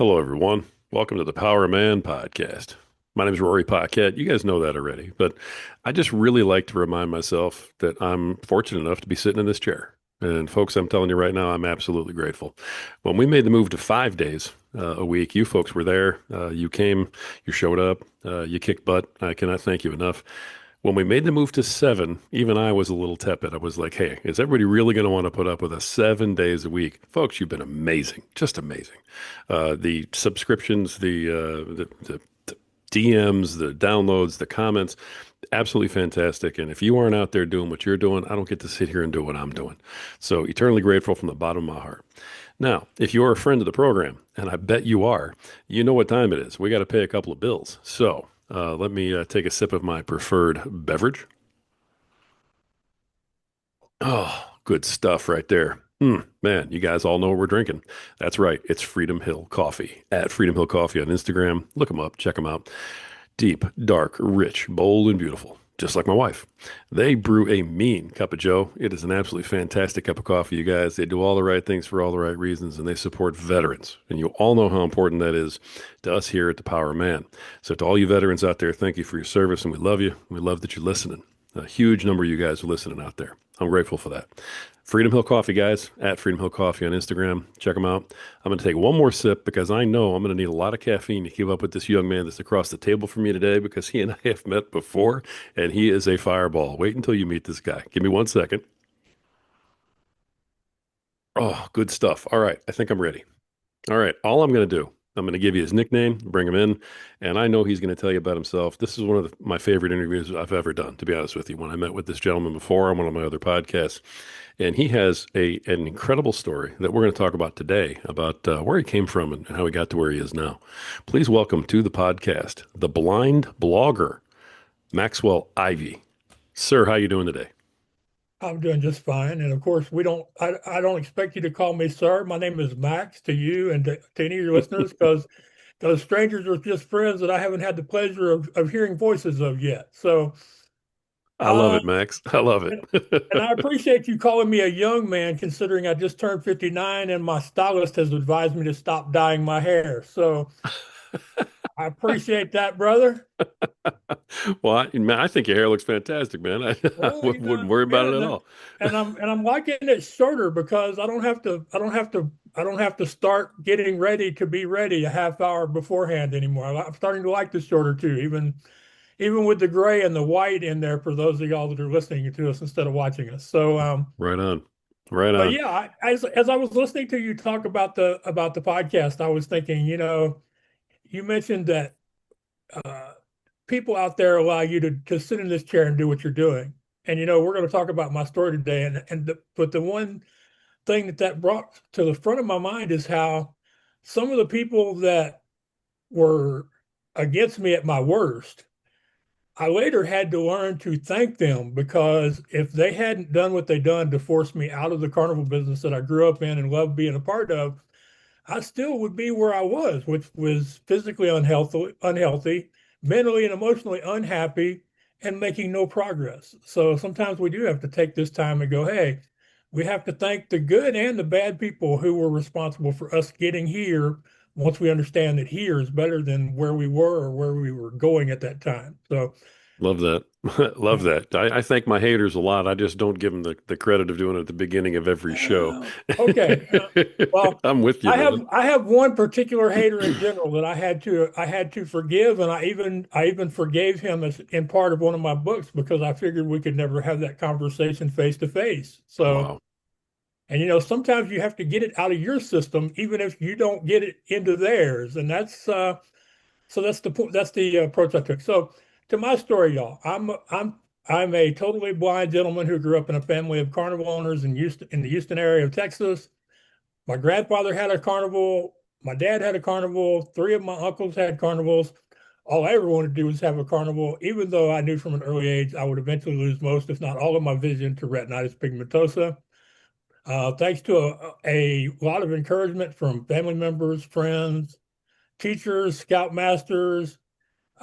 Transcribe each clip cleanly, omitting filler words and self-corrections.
Hello, everyone. Welcome to the Power of Man podcast. My name is Rory Paquette. You guys know that already, but I just really like to remind myself that I'm fortunate enough to be sitting in this chair. And folks, I'm telling you right now, I'm absolutely grateful. When we made the move to 5 days a week, you folks were there. You came, you showed up, you kicked butt. I cannot thank you enough. When we made the move to seven, even I was a little tepid. I was like, hey, is everybody really going to want to put up with us 7 days a week? Folks, you've been amazing, just amazing. The subscriptions, the DMs, the downloads, the comments, absolutely fantastic. And if you aren't out there doing what you're doing, I don't get to sit here and do what I'm doing. So eternally grateful from the bottom of my heart. Now, if you are a friend of the program, and I bet you are, you know what time it is. We got to pay a couple of bills. So let me take a sip of my preferred beverage. Oh, good stuff right there. Man, you guys all know what we're drinking. That's right. It's Freedom Hill Coffee at Freedom Hill Coffee on Instagram. Look them up, check them out. Deep, dark, rich, bold, and beautiful, just like my wife. They brew a mean cup of joe. It is an absolutely fantastic cup of coffee, you guys. They do all the right things for all the right reasons, and they support veterans. And you all know how important that is to us here at the Power Man. So to all you veterans out there, thank you for your service, and we love you. We love that you're listening. A huge number of you guys are listening out there. I'm grateful for that. Freedom Hill Coffee, guys, at Freedom Hill Coffee on Instagram. Check them out. I'm going to take one more sip because I know I'm going to need a lot of caffeine to keep up with this young man that's across the table from me today because he and I have met before, and he is a fireball. Wait until you meet this guy. Give me 1 second. Oh, good stuff. All right. I think I'm ready. All right. All I'm going to do, I'm going to give you his nickname, bring him in, and I know he's going to tell you about himself. This is one of my favorite interviews I've ever done, to be honest with you. When I met with this gentleman before on one of my other podcasts, and he has an incredible story that we're going to talk about today about where he came from and how he got to where he is now. Please welcome to the podcast the blind blogger, Maxwell Ivey. Sir, how you doing today? I'm doing just fine. And of course, I don't expect you to call me sir. My name is Max to you and to any of your listeners because those strangers are just friends that I haven't had the pleasure of hearing voices of yet. So, I love uh, it, Max. I love and, and I it. appreciate you calling me a young man considering I just turned 59 and my stylist has advised me to stop dyeing my hair. So I appreciate that, brother. Well, man, I think your hair looks fantastic, man. I Well, wouldn't worry about yeah, it at all. and I'm liking it shorter because I don't have to start getting ready to be ready a half hour beforehand anymore. I'm starting to like the shorter too, even with the gray and the white in there for those of y'all that are listening to us instead of watching us. So, Right on. Right but on. yeah, as I was listening to you talk about the podcast, I was thinking, you mentioned that uh, people out there allow you to sit in this chair and do what you're doing. And we're going to talk about my story today. But the one thing that brought to the front of my mind is how some of the people that were against me at my worst, I later had to learn to thank them because if they hadn't done what they done to force me out of the carnival business that I grew up in and loved being a part of, I still would be where I was, which was physically unhealthy, mentally and emotionally unhappy, and making no progress. So sometimes we do have to take this time and go, hey, we have to thank the good and the bad people who were responsible for us getting here once we understand that here is better than where we were or where we were going at that time. So, Love that. Love yeah. that. I thank my haters a lot. I just don't give them the credit of doing it at the beginning of every show. Okay. Well, I'm with you, I man. have I have one particular hater in general that I had to forgive, and I even forgave him as in part of one of my books because I figured we could never have that conversation face to face. So, Wow. and sometimes you have to get it out of your system, even if you don't get it into theirs, and that's the point. That's the approach I took. So, to my story, y'all, I'm a totally blind gentleman who grew up in a family of carnival owners in the Houston area of Texas. My grandfather had a carnival. My dad had a carnival. Three of my uncles had carnivals. All I ever wanted to do was have a carnival, even though I knew from an early age I would eventually lose most, if not all of my vision to retinitis pigmentosa. Thanks to a lot of encouragement from family members, friends, teachers, scoutmasters,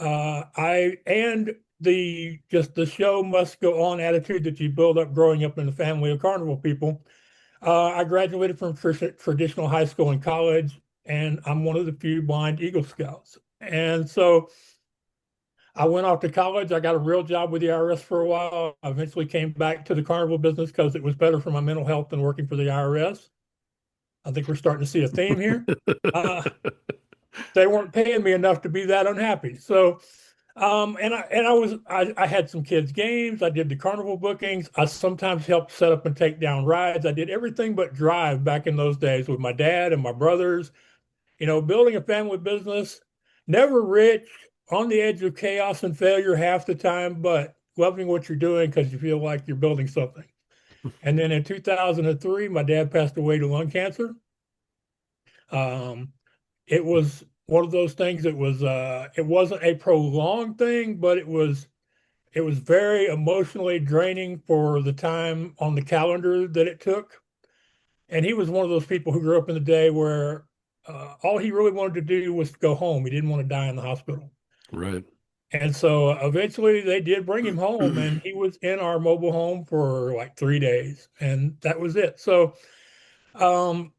I and the just the show must go on attitude that you build up growing up in a family of carnival people. I graduated from traditional high school and college and I'm one of the few blind Eagle Scouts. And so I went off to college. I got a real job with the IRS for a while. I eventually came back to the carnival business because it was better for my mental health than working for the IRS. I think we're starting to see a theme here. Uh, they weren't paying me enough to be that unhappy. So, I had some kids' games. I did the carnival bookings. I sometimes helped set up and take down rides. I did everything but drive back in those days with my dad and my brothers. Building a family business, never rich, on the edge of chaos and failure half the time, but loving what you're doing because you feel like you're building something. And then in 2003, my dad passed away to lung cancer. Um, it was one of those things. It wasn't a prolonged thing, but it was very emotionally draining for the time on the calendar that it took. And he was one of those people who grew up in the day where all he really wanted to do was go home. He didn't want to die in the hospital. Right. And so eventually they did bring him home, and he was in our mobile home for like 3 days, and that was it. So um,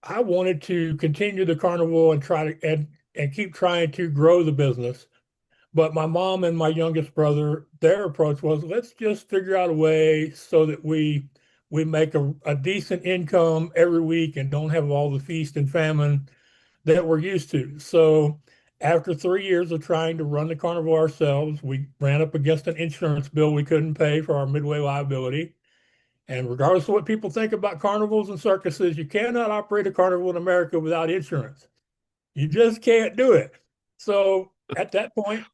I wanted to continue the carnival and try to and keep trying to grow the business. But my mom and my youngest brother, their approach was, let's just figure out a way so that we make a decent income every week and don't have all the feast and famine that we're used to. So after 3 years of trying to run the carnival ourselves, we ran up against an insurance bill we couldn't pay for our midway liability. And regardless of what people think about carnivals and circuses, you cannot operate a carnival in America without insurance. You just can't do it. So at that point,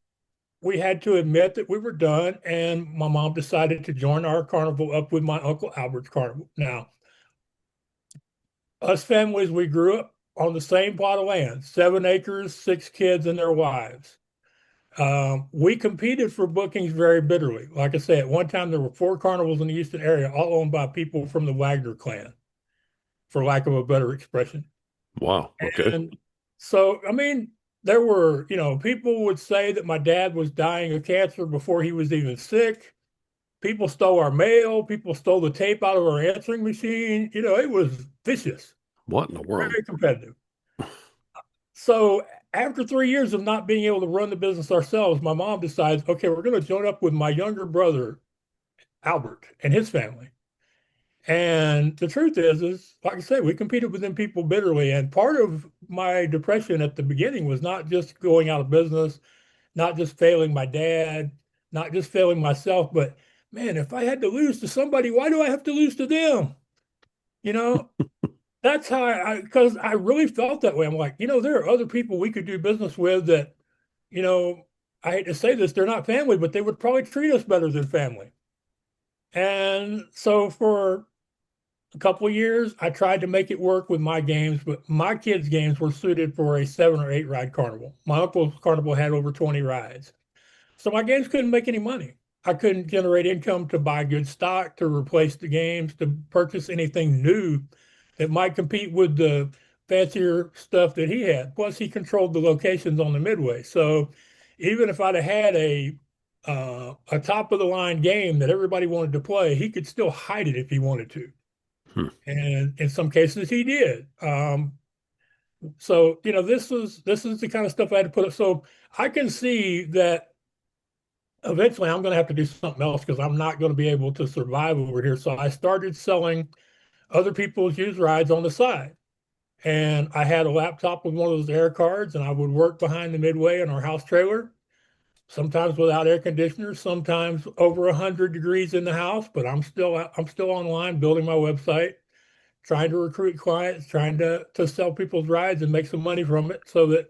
we had to admit that we were done, and my mom decided to join our carnival up with my Uncle Albert's carnival. Now, us families, we grew up on the same plot of land, 7 acres, 6 kids, and their wives. We competed for bookings very bitterly. Like I said, at one time there were 4 carnivals in the Houston area, all owned by people from the Wagner clan, for lack of a better expression. Wow. Okay. And so, I mean, there were, people would say that my dad was dying of cancer before he was even sick. People stole our mail. People stole the tape out of our answering machine. It was vicious, What in the world? very competitive. So after 3 years of not being able to run the business ourselves, my mom decides, okay, we're going to join up with my younger brother, Albert, and his family. And the truth is like I said, we competed with them people bitterly. And part of my depression at the beginning was not just going out of business, not just failing my dad, not just failing myself, but man, if I had to lose to somebody, why do I have to lose to them? You know, that's how because I really felt that way. I'm like, there are other people we could do business with that, you know, I hate to say this, they're not family, but they would probably treat us better than family. And so for a couple of years, I tried to make it work with my games, but my kids' games were suited for a 7 or 8 ride carnival. My uncle's carnival had over 20 rides. So my games couldn't make any money. I couldn't generate income to buy good stock, to replace the games, to purchase anything new that might compete with the fancier stuff that he had. Plus, he controlled the locations on the midway. So even if I'd have had a top of the line game that everybody wanted to play, he could still hide it if he wanted to. Hmm. And in some cases, he did. So this is the kind of stuff I had to put up. So I can see that eventually I'm going to have to do something else because I'm not going to be able to survive over here. So I started selling other people's used rides on the side. And I had a laptop with one of those air cards, and I would work behind the midway in our house trailer, sometimes without air conditioners, sometimes over 100 degrees in the house, but I'm still online building my website, trying to recruit clients, trying to sell people's rides and make some money from it so that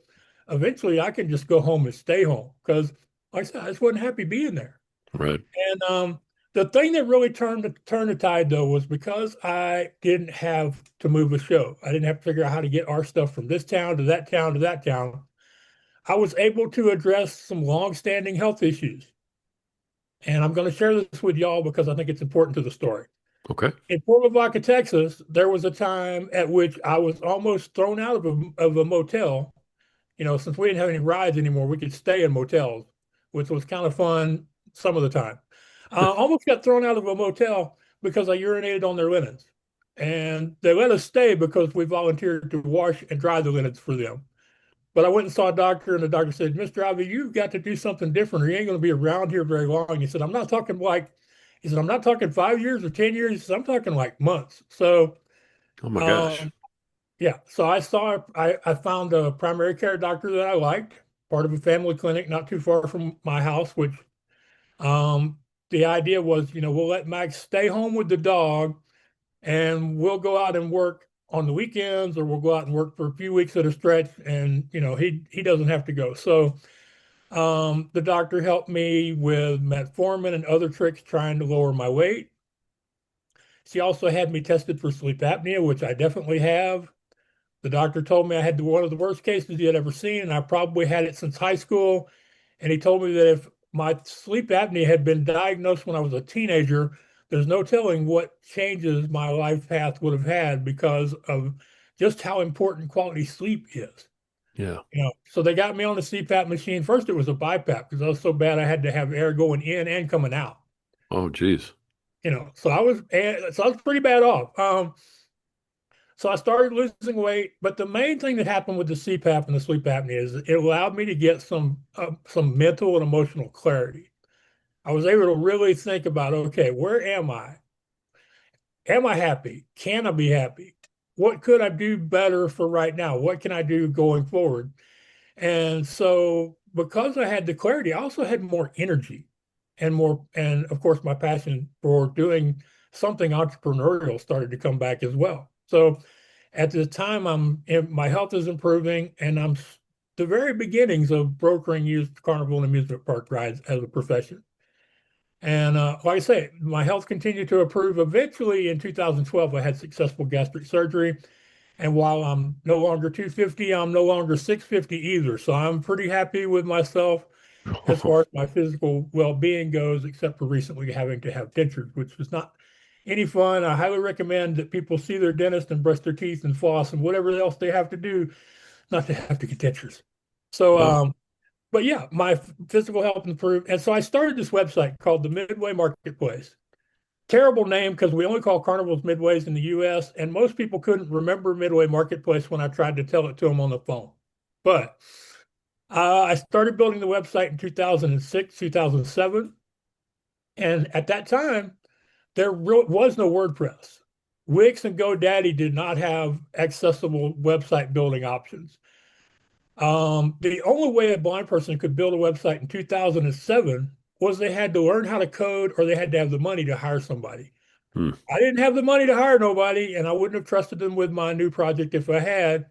eventually I can just go home and stay home. Because like I said, I just wasn't happy being there. Right. And the thing that really turned the tide though was because I didn't have to move a show. I didn't have to figure out how to get our stuff from this town to that town to that town. I was able to address some long-standing health issues. And I'm going to share this with y'all because I think it's important to the story. Okay. In Fort Lavaca, Texas, there was a time at which I was almost thrown out of a motel. Since we didn't have any rides anymore, we could stay in motels, which was kind of fun some of the time. Almost got thrown out of a motel because I urinated on their linens. and they let us stay because we volunteered to wash and dry the linens for them. But I went and saw a doctor, and the doctor said, "Mr. Ivey, you've got to do something different, or you ain't going to be around here very long." He said, I'm not talking 5 years or 10 years. He said, I'm talking like months. So, Oh my gosh. um, yeah. So I found a primary care doctor that I liked, part of a family clinic not too far from my house, which um, the idea was, we'll let Max stay home with the dog and we'll go out and work on the weekends, or we'll go out and work for a few weeks at a stretch, and he doesn't have to go. So the doctor helped me with metformin and other tricks trying to lower my weight. She also had me tested for sleep apnea, which I definitely have. The doctor told me I had one of the worst cases he had ever seen, and I probably had it since high school. And he told me that if my sleep apnea had been diagnosed when I was a teenager, there's no telling what changes my life path would have had because of just how important quality sleep is. Yeah. So they got me on the CPAP machine. First, it was a BiPAP because I was so bad I had to have air going in and coming out. Oh, geez. So I was pretty bad off. So I started losing weight, but the main thing that happened with the CPAP and the sleep apnea is it allowed me to get some mental and emotional clarity. I was able to really think about, okay, where am I? Am I happy? Can I be happy? What could I do better for right now? What can I do going forward? And so because I had the clarity, I also had more energy and of course my passion for doing something entrepreneurial started to come back as well. So at the time my health is improving, and I'm the very beginnings of brokering used carnival and amusement park rides as a profession. And like I say, my health continued to improve. Eventually in 2012, I had successful gastric surgery. And while I'm no longer 250, I'm no longer 650 either. So I'm pretty happy with myself as far as my physical well-being goes, except for recently having to have dentures, which was not any fun. I highly recommend that people see their dentist and brush their teeth and floss and whatever else they have to do not to have to get dentures. So, Wow. but yeah, my physical health improved. And so I started this website called the Midway Marketplace. Terrible name because we only call carnivals midways in the US, and most people couldn't remember Midway Marketplace when I tried to tell it to them on the phone. But I started building the website in 2006, 2007. And at that time, there was no WordPress. Wix and GoDaddy did not have accessible website building options. The only way a blind person could build a website in 2007 was they had to learn how to code, or they had to have the money to hire somebody. Hmm. I didn't have the money to hire nobody, and I wouldn't have trusted them with my new project if I had.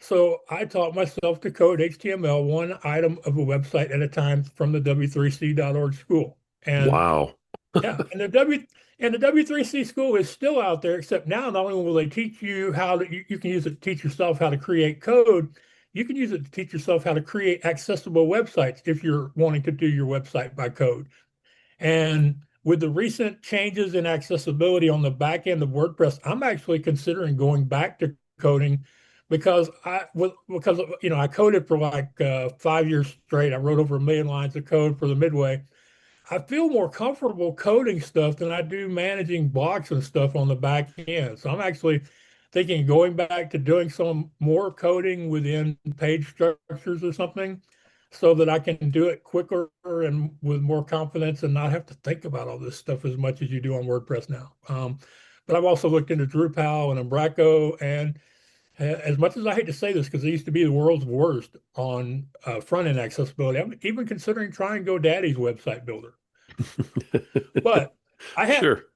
So I taught myself to code HTML one item of a website at a time from the W3C.org school. And Wow. yeah, and the W3C school is still out there, except now not only will they teach you you can use it to teach yourself how to create code, you can use it to teach yourself how to create accessible websites if you're wanting to do your website by code. And with the recent changes in accessibility on the back end of WordPress, I'm actually considering going back to coding because I coded for like 5 years straight. I wrote over 1 million lines of code for the Midway. I feel more comfortable coding stuff than I do managing blocks and stuff on the back end. So I'm actually thinking going back to doing some more coding within page structures or something so that I can do it quicker and with more confidence and not have to think about all this stuff as much as you do on WordPress now. But I've also looked into Drupal and Umbraco, and as much as I hate to say this because they used to be the world's worst on front-end accessibility, I'm even considering trying GoDaddy's website builder. But I have Sure.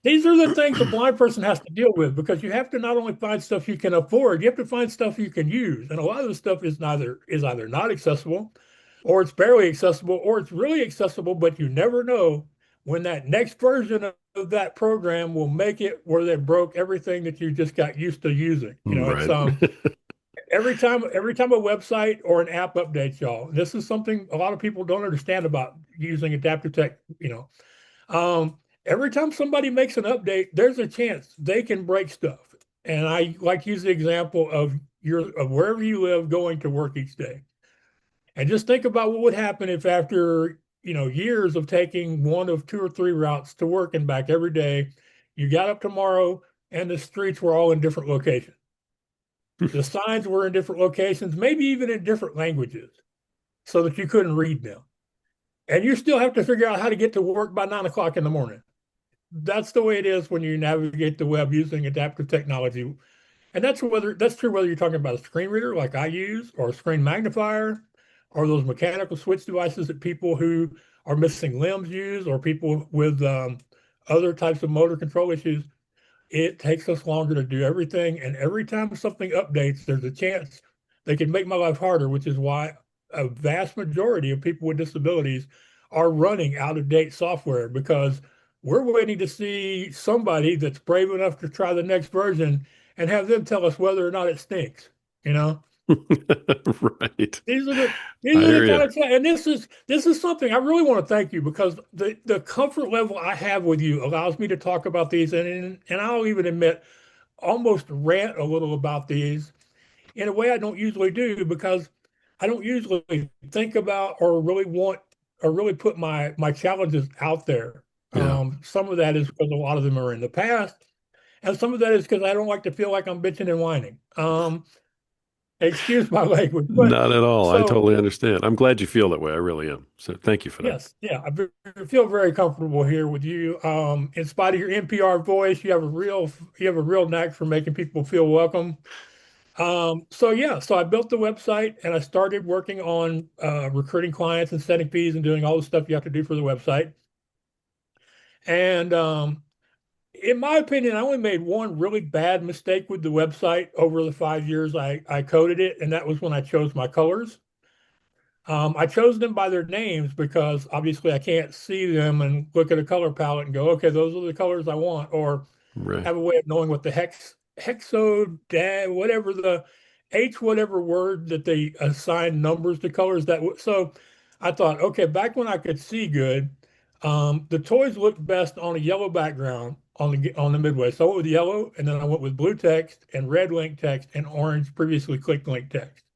these are the things a blind person has to deal with because you have to not only find stuff you can afford, you have to find stuff you can use. And a lot of the stuff is either not accessible, or it's barely accessible, or it's really accessible, but you never know when that next version of that program will make it where they broke everything that you just got used to using. It's Right. every time a website or an app updates, y'all. This is something a lot of people don't understand about using adaptive tech. Every time somebody makes an update, there's a chance they can break stuff. And I like to use the example of wherever you live going to work each day. And just think about what would happen if after, years of taking one of two or three routes to work and back every day, you got up tomorrow, and the streets were all in different locations. The signs were in different locations, maybe even in different languages, so that you couldn't read them. And you still have to figure out how to get to work by 9 o'clock in the morning. That's the way it is when you navigate the web using adaptive technology. And that's true whether you're talking about a screen reader like I use, or a screen magnifier, or those mechanical switch devices that people who are missing limbs use, or people with other types of motor control issues. It takes us longer to do everything. And every time something updates, there's a chance they can make my life harder, which is why a vast majority of people with disabilities are running out of date software, because we're waiting to see somebody that's brave enough to try the next version and have them tell us whether or not it stinks. You know, Right. these are the I these are the hear kind you. of and this is something I really want to thank you, because the comfort level I have with you allows me to talk about these, and I'll even admit almost rant a little about these in a way I don't usually do, because I don't usually think about or really want or really put my challenges out there. Yeah. Some of that is because a lot of them are in the past, and some of that is because I don't like to feel like I'm bitching and whining. Excuse my language, but Not at all. I so totally understand. I'm glad you feel that way. I really am. So thank you for that. yes, yeah, feel very comfortable here with you. In spite of your NPR voice, you have a real knack for making people feel welcome. So yeah, so I built the website and I started working on recruiting clients and setting fees and doing all the stuff you have to do for the website. And in my opinion, I only made one really bad mistake with the website over the 5 years I coded it, and that was when I chose my colors. I chose them by their names because obviously I can't see them and look at a color palette and go, okay, those are the colors I want, or Right. have a way of knowing what the whatever the whatever word that they assign numbers to colors so I thought, okay, back when I could see good, the toys looked best on a yellow background on the midway. So I went with yellow, and then I went with blue text and red link text and orange previously clicked link text.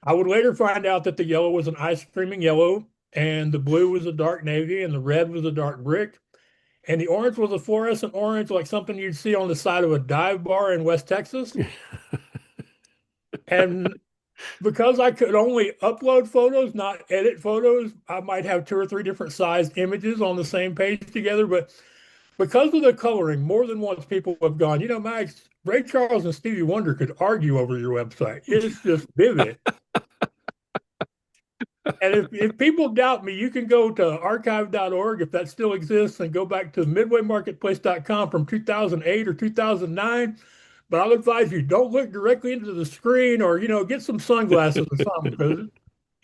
I would later find out that the yellow was an ice creaming yellow, and the blue was a dark navy, and the red was a dark brick, and the orange was a fluorescent orange, like something you'd see on the side of a dive bar in West Texas. And because I could only upload photos, not edit photos, I might have two or three different sized images on the same page together. But because of the coloring, more than once people have gone, Max, Ray Charles and Stevie Wonder could argue over your website. It's just vivid. And if people doubt me, you can go to archive.org if that still exists and go back to midwaymarketplace.com from 2008 or 2009. But I'll advise you, don't look directly into the screen, or, get some sunglasses or something, because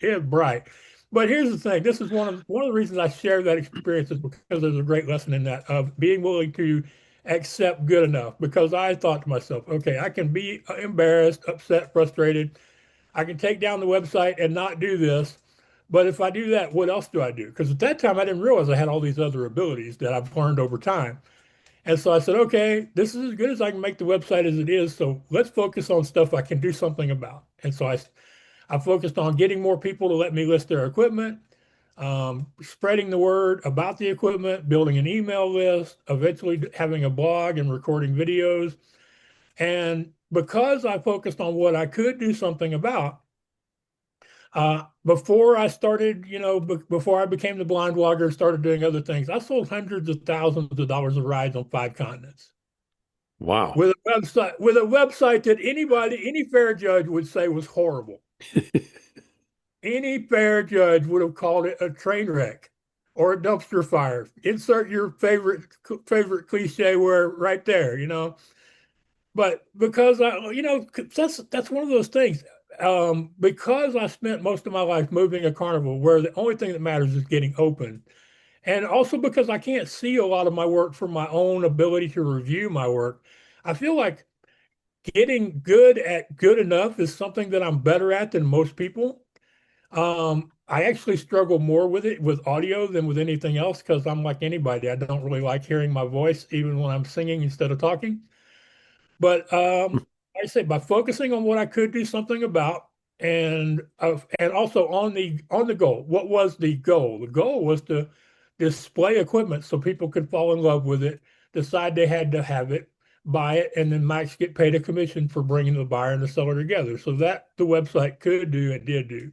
it's bright. But here's the thing. This is one of the reasons I share that experience, is because there's a great lesson in that, of being willing to accept good enough. Because I thought to myself, okay, I can be embarrassed, upset, frustrated. I can take down the website and not do this. But if I do that, what else do I do? Because at that time, I didn't realize I had all these other abilities that I've learned over time. And so I said, okay, this is as good as I can make the website as it is. So let's focus on stuff I can do something about. And so I focused on getting more people to let me list their equipment, spreading the word about the equipment, building an email list, eventually having a blog and recording videos. And because I focused on what I could do something about, before I started, before I became the blind blogger and started doing other things, I sold hundreds of thousands of dollars of rides on 5 continents Wow. with a website that any fair judge would say was horrible. Any fair judge would have called it a train wreck or a dumpster fire. Insert your favorite cliche word right there, But because that's one of those things. Because I spent most of my life moving a carnival where the only thing that matters is getting open, and also because I can't see a lot of my work from my own ability to review my work, I feel like getting good at good enough is something that I'm better at than most people. I actually struggle more with it with audio than with anything else, because I'm like anybody. I don't really like hearing my voice, even when I'm singing instead of talking. But like I say, by focusing on what I could do something about, and also on the goal. What was the goal? The goal was to display equipment so people could fall in love with it, decide they had to have it, buy it, and then Max get paid a commission for bringing the buyer and the seller together. So that the website could do and did do.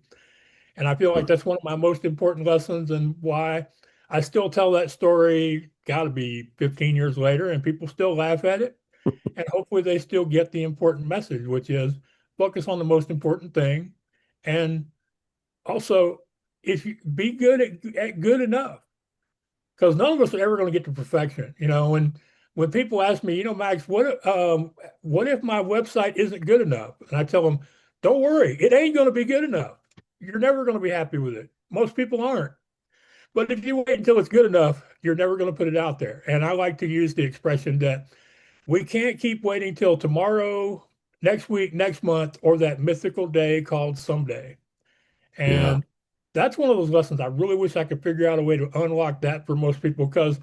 And I feel like Huh. that's one of my most important lessons and why I still tell that story, got to be 15 years later, and people still laugh at it. And hopefully they still get the important message, which is focus on the most important thing. And also, if you be good at good enough, because none of us are ever going to get to perfection. When people ask me, Max, what if my website isn't good enough? And I tell them, don't worry, it ain't going to be good enough. You're never going to be happy with it. Most people aren't. But if you wait until it's good enough, you're never going to put it out there. And I like to use the expression that we can't keep waiting till tomorrow, next week, next month, or that mythical day called someday. Yeah. And that's one of those lessons I really wish I could figure out a way to unlock that for most people because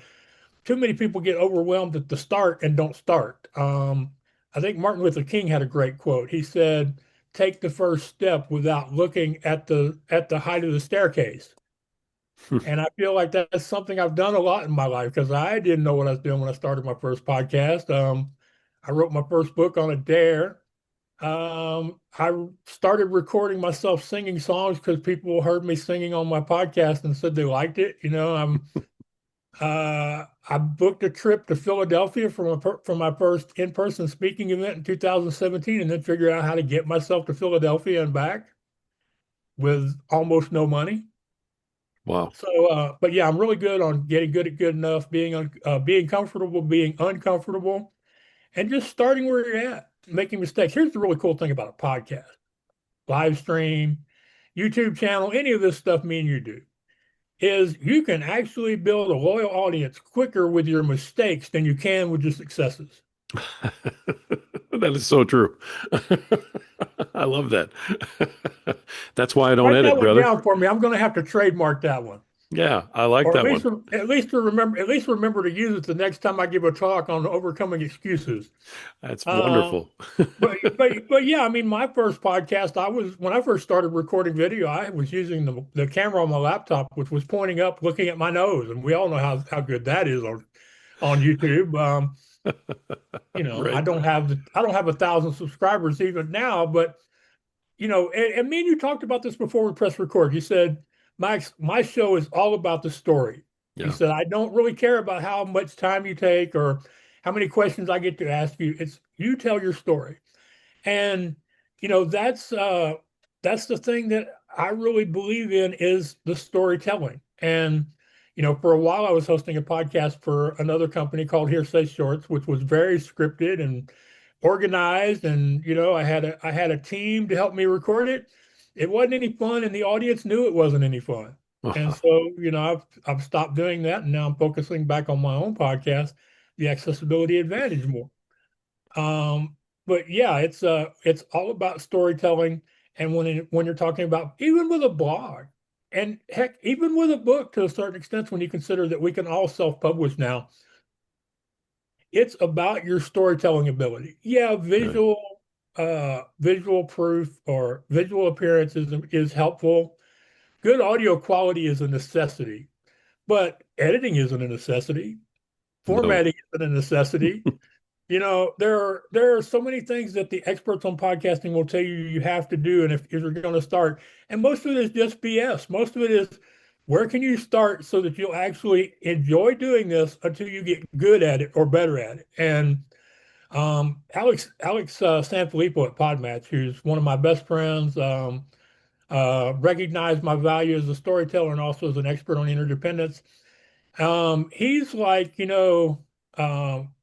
too many people get overwhelmed at the start and don't start. I think Martin Luther King had a great quote. He said, "Take the first step without looking at the height of the staircase." And I feel like that's something I've done a lot in my life because I didn't know what I was doing when I started my first podcast. I wrote my first book on a dare. I started recording myself singing songs because people heard me singing on my podcast and said they liked it. I booked a trip to Philadelphia from my first in-person speaking event in 2017, and then figured out how to get myself to Philadelphia and back with almost no money. Wow. So, but yeah, I'm really good on getting good at good enough, being comfortable, being uncomfortable, and just starting where you're at, making mistakes. Here's the really cool thing about a podcast, live stream, YouTube channel, any of this stuff me and you do, is you can actually build a loyal audience quicker with your mistakes than you can with your successes. That is so true. I love that. That's why I don't Write that edit, one brother. down for me. I'm going to have to trademark that one. Yeah, I like Or that one. at least remember to use it the next time I give a talk on overcoming excuses. That's Um, wonderful. but yeah, I mean, my first podcast, when I first started recording video, I was using the camera on my laptop, which was pointing up, looking at my nose, and we all know how good that is on YouTube. Right. I don't have 1,000 subscribers even now, but and me and you talked about this before we press record. You said, Max, my show is all about the story. You Yeah. said, I don't really care about how much time you take or how many questions I get to ask you. It's you tell your story. And you know, that's the thing that I really believe in is the storytelling. And for a while I was hosting a podcast for another company called Hearsay Shorts, which was very scripted and organized. And I had a team to help me record it. It wasn't any fun, and the audience knew it wasn't any fun. And Uh-huh. so, I've stopped doing that, and now I'm focusing back on my own podcast, the Accessibility Advantage more. But yeah, it's all about storytelling. And when you're talking about even with a blog, and heck, even with a book to a certain extent, when you consider that we can all self-publish now, it's about your storytelling ability. Yeah, Okay. visual proof or visual appearance is helpful. Good audio quality is a necessity, but editing isn't a necessity. No. Formatting isn't a necessity. There are so many things that the experts on podcasting will tell you you have to do, and if you're going to start, and most of it is just BS. Most of it is where can you start so that you'll actually enjoy doing this until you get good at it or better at it. And Alex Sanfilippo at Podmatch, who's one of my best friends, recognized my value as a storyteller and also as an expert on interdependence. He's like,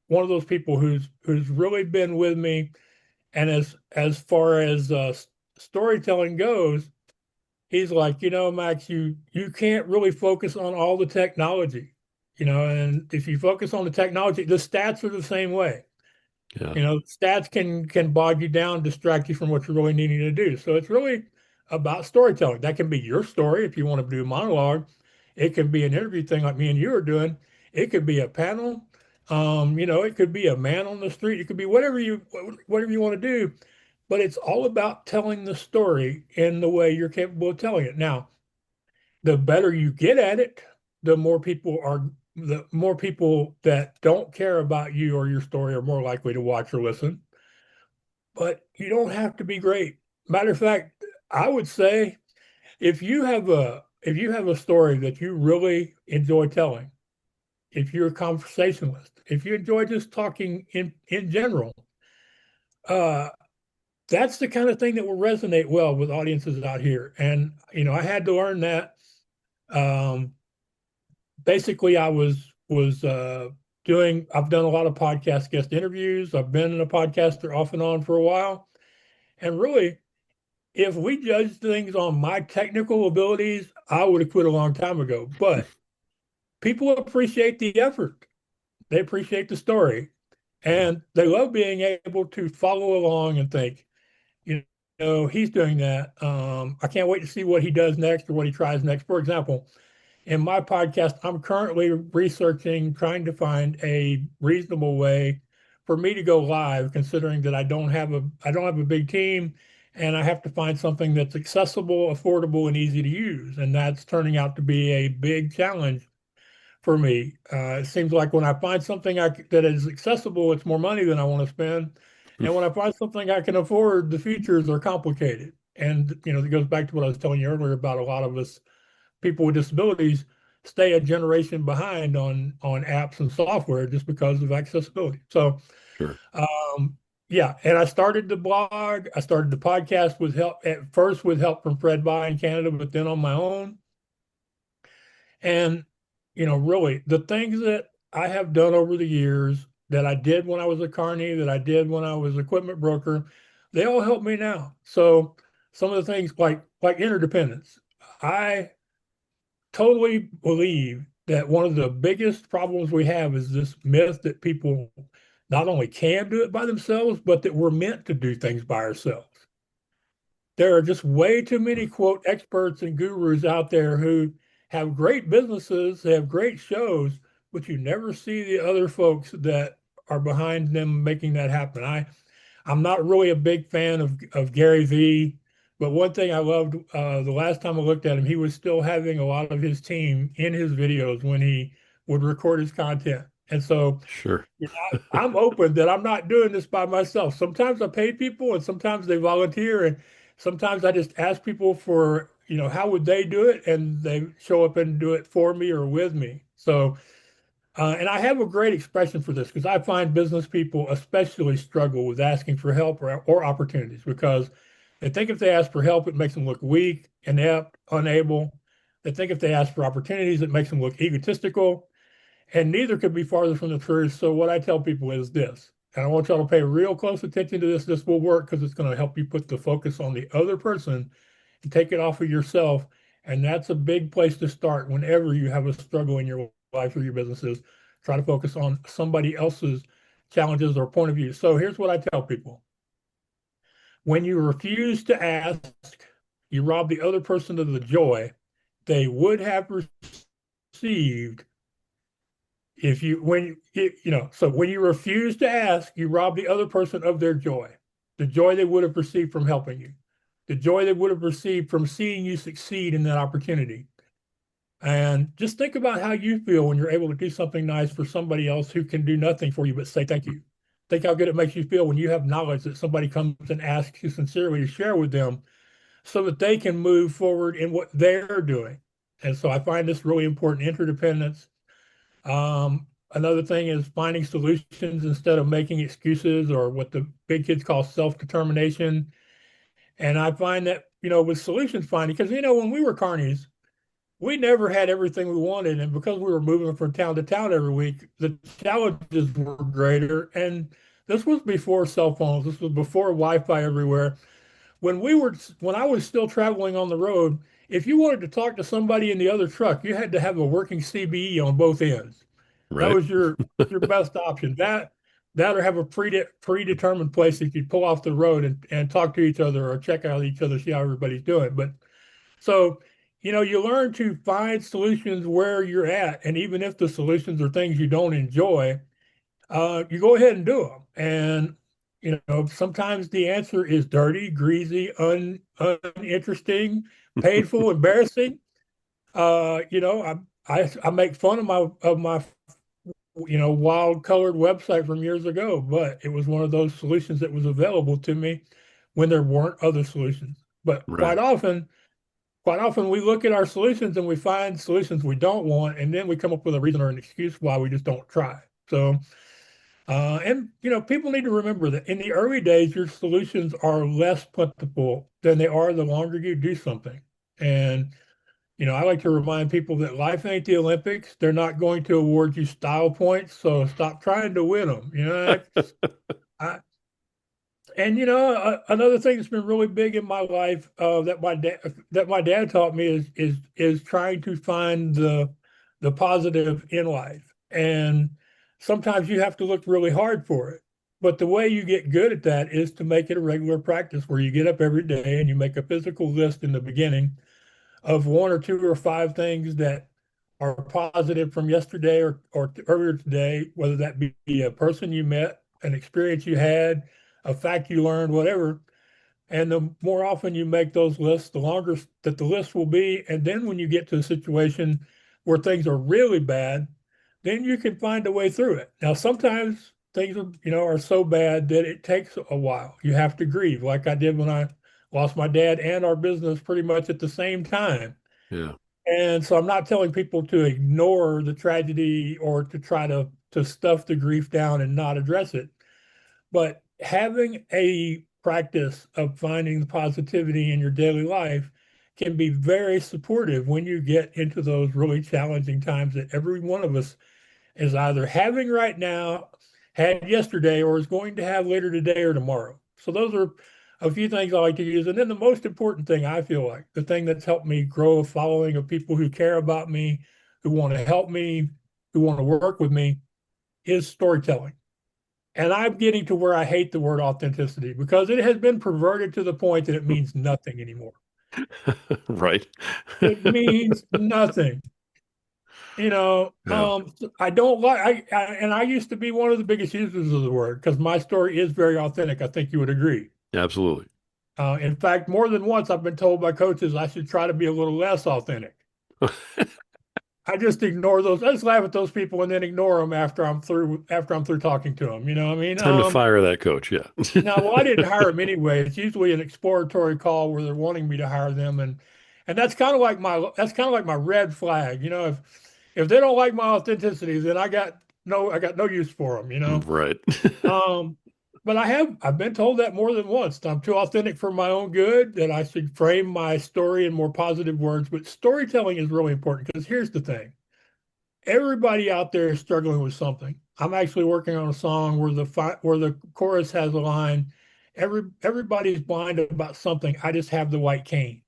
one of those people who's really been with me, and as far as storytelling goes, he's like, Max, you can't really focus on all the technology, and if you focus on the technology, the stats are the same way. Yeah. Stats can bog you down, distract you from what you're really needing to do. So it's really about storytelling. That can be your story if you want to do a monologue. It can be an interview thing like me and you are doing. It could be a panel. It could be a man on the street. It could be whatever you want to do. But it's all about telling the story in the way you're capable of telling it. Now, the better you get at it, the more people the more people that don't care about you or your story are more likely to watch or listen. But you don't have to be great. Matter of fact, I would say if you have a story that you really enjoy telling, if you're a conversationalist, if you enjoy just talking in general, uh, that's the kind of thing that will resonate well with audiences out here. And I had to learn that. Um, Basically, I was doing. I've done a lot of podcast guest interviews. I've been a podcaster off and on for a while, and really, if we judged things on my technical abilities, I would have quit a long time ago. But people appreciate the effort. They appreciate the story, Yeah. and they love being able to follow along and think, he's doing that. I can't wait to see what he does next or what he tries next. For example, in my podcast, I'm currently researching, trying to find a reasonable way for me to go live, considering that I don't have a big team, and I have to find something that's accessible, affordable, and easy to use. And that's turning out to be a big challenge for me. It seems like when I find something that is accessible, it's more money than I want to spend. And when I find something I can afford, the features are complicated. And, it goes back to what I was telling you earlier about a lot of us people with disabilities stay a generation behind on apps and software just because of accessibility. So, Sure. yeah, and I started the blog. I started the podcast with help at first with help from Fred By in Canada, but then on my own. And, really, the things that I have done over the years that I did when I was a carny, that I did when I was equipment broker, they all help me now. So some of the things like interdependence, I totally believe that one of the biggest problems we have is this myth that people not only can do it by themselves, but that we're meant to do things by ourselves. There are just way too many, quote, experts and gurus out there who have great businesses, they have great shows, but you never see the other folks that are behind them making that happen. I'm not really a big fan of Gary Vee, but one thing I loved the last time I looked at him, he was still having a lot of his team in his videos when he would record his content. And so Sure. I'm open that I'm not doing this by myself. Sometimes I pay people and sometimes they volunteer and sometimes I just ask people for, how would they do it? And they show up and do it for me or with me. So and I have a great expression for this because I find business people especially struggle with asking for help or opportunities because they think if they ask for help, it makes them look weak, inept, unable. They think if they ask for opportunities, it makes them look egotistical, and neither could be farther from the truth. So what I tell people is this, and I want y'all to pay real close attention to this. This will work because it's going to help you put the focus on the other person and take it off of yourself. And that's a big place to start whenever you have a struggle in your life or your businesses. Try to focus on somebody else's challenges or point of view. So here's what I tell people. When you refuse to ask, you rob the other person of the joy they would have received if you when so when you refuse to ask, you rob the other person of their joy, the joy they would have received from helping you, the joy they would have received from seeing you succeed in that opportunity. And just think about how you feel when you're able to do something nice for somebody else who can do nothing for you but say thank you. Think how good it makes you feel when you have knowledge that somebody comes and asks you sincerely to share with them so that they can move forward in what they're doing. And so I find this really important interdependence. Another thing is finding solutions instead of making excuses or what the big kids call self-determination. And I find that, with solutions finding, because, when we were carnies, we never had everything we wanted. And because we were moving from town to town every week, the challenges were greater. And this was before cell phones. This was before Wi-Fi everywhere. When I was still traveling on the road, if you wanted to talk to somebody in the other truck, you had to have a working CBE on both ends. That Right. was your best option. That or have a predetermined place that you pull off the road and talk to each other or check out each other, see how everybody's doing. But so, you learn to find solutions where you're at. And even if the solutions are things you don't enjoy, you go ahead and do them. And, sometimes the answer is dirty, greasy, uninteresting, painful, embarrassing. I make fun of my wild colored website from years ago, but it was one of those solutions that was available to me when there weren't other solutions. But Right. quite often we look at our solutions and we find solutions we don't want, and then we come up with a reason or an excuse why we just don't try. So, and people need to remember that in the early days, your solutions are less plentiful than they are the longer you do something. And I like to remind people that life ain't the Olympics. They're not going to award you style points, so stop trying to win them. I, and another thing that's been really big in my life that my dad taught me is trying to find the positive in life. And sometimes you have to look really hard for it. But the way you get good at that is to make it a regular practice where you get up every day and you make a physical list in the beginning of one or two or five things that are positive from yesterday or earlier today, whether that be a person you met, an experience you had, a fact you learned, whatever. And the more often you make those lists, the longer that the list will be. And then when you get to a situation where things are really bad, then you can find a way through it. Now, sometimes things are so bad that it takes a while. You have to grieve, like I did when I lost my dad and our business pretty much at the same time. Yeah. And so I'm not telling people to ignore the tragedy or to try to stuff the grief down and not address it. But having a practice of finding the positivity in your daily life can be very supportive when you get into those really challenging times that every one of us is either having right now, had yesterday, or is going to have later today or tomorrow. So those are a few things I like to use. And then the most important thing I feel like, the thing that's helped me grow a following of people who care about me, who want to help me, who want to work with me, is storytelling. And I'm getting to where I hate the word authenticity because it has been perverted to the point that it means nothing anymore. Right. It means nothing. Yeah, I don't like and I used to be one of the biggest users of the word because my story is very authentic. I think you would agree. absolutely. In fact, more than once I've been told by coaches I should try to be a little less authentic. I just ignore those. I just laugh at those people and then ignore them after I'm through talking to them. You know what I mean? Time to fire that coach. Yeah. Now, well, I didn't hire them anyway. It's usually an exploratory call where they're wanting me to hire them, and that's kind of like my red flag. If they don't like my authenticity, then I got no use for them. Right. Um, but I've been told that more than once. I'm too authentic for my own good, that I should frame my story in more positive words. But storytelling is really important because here's the thing: everybody out there is struggling with something. I'm actually working on a song where the chorus has a line, everybody's blind about something. I just have the white cane.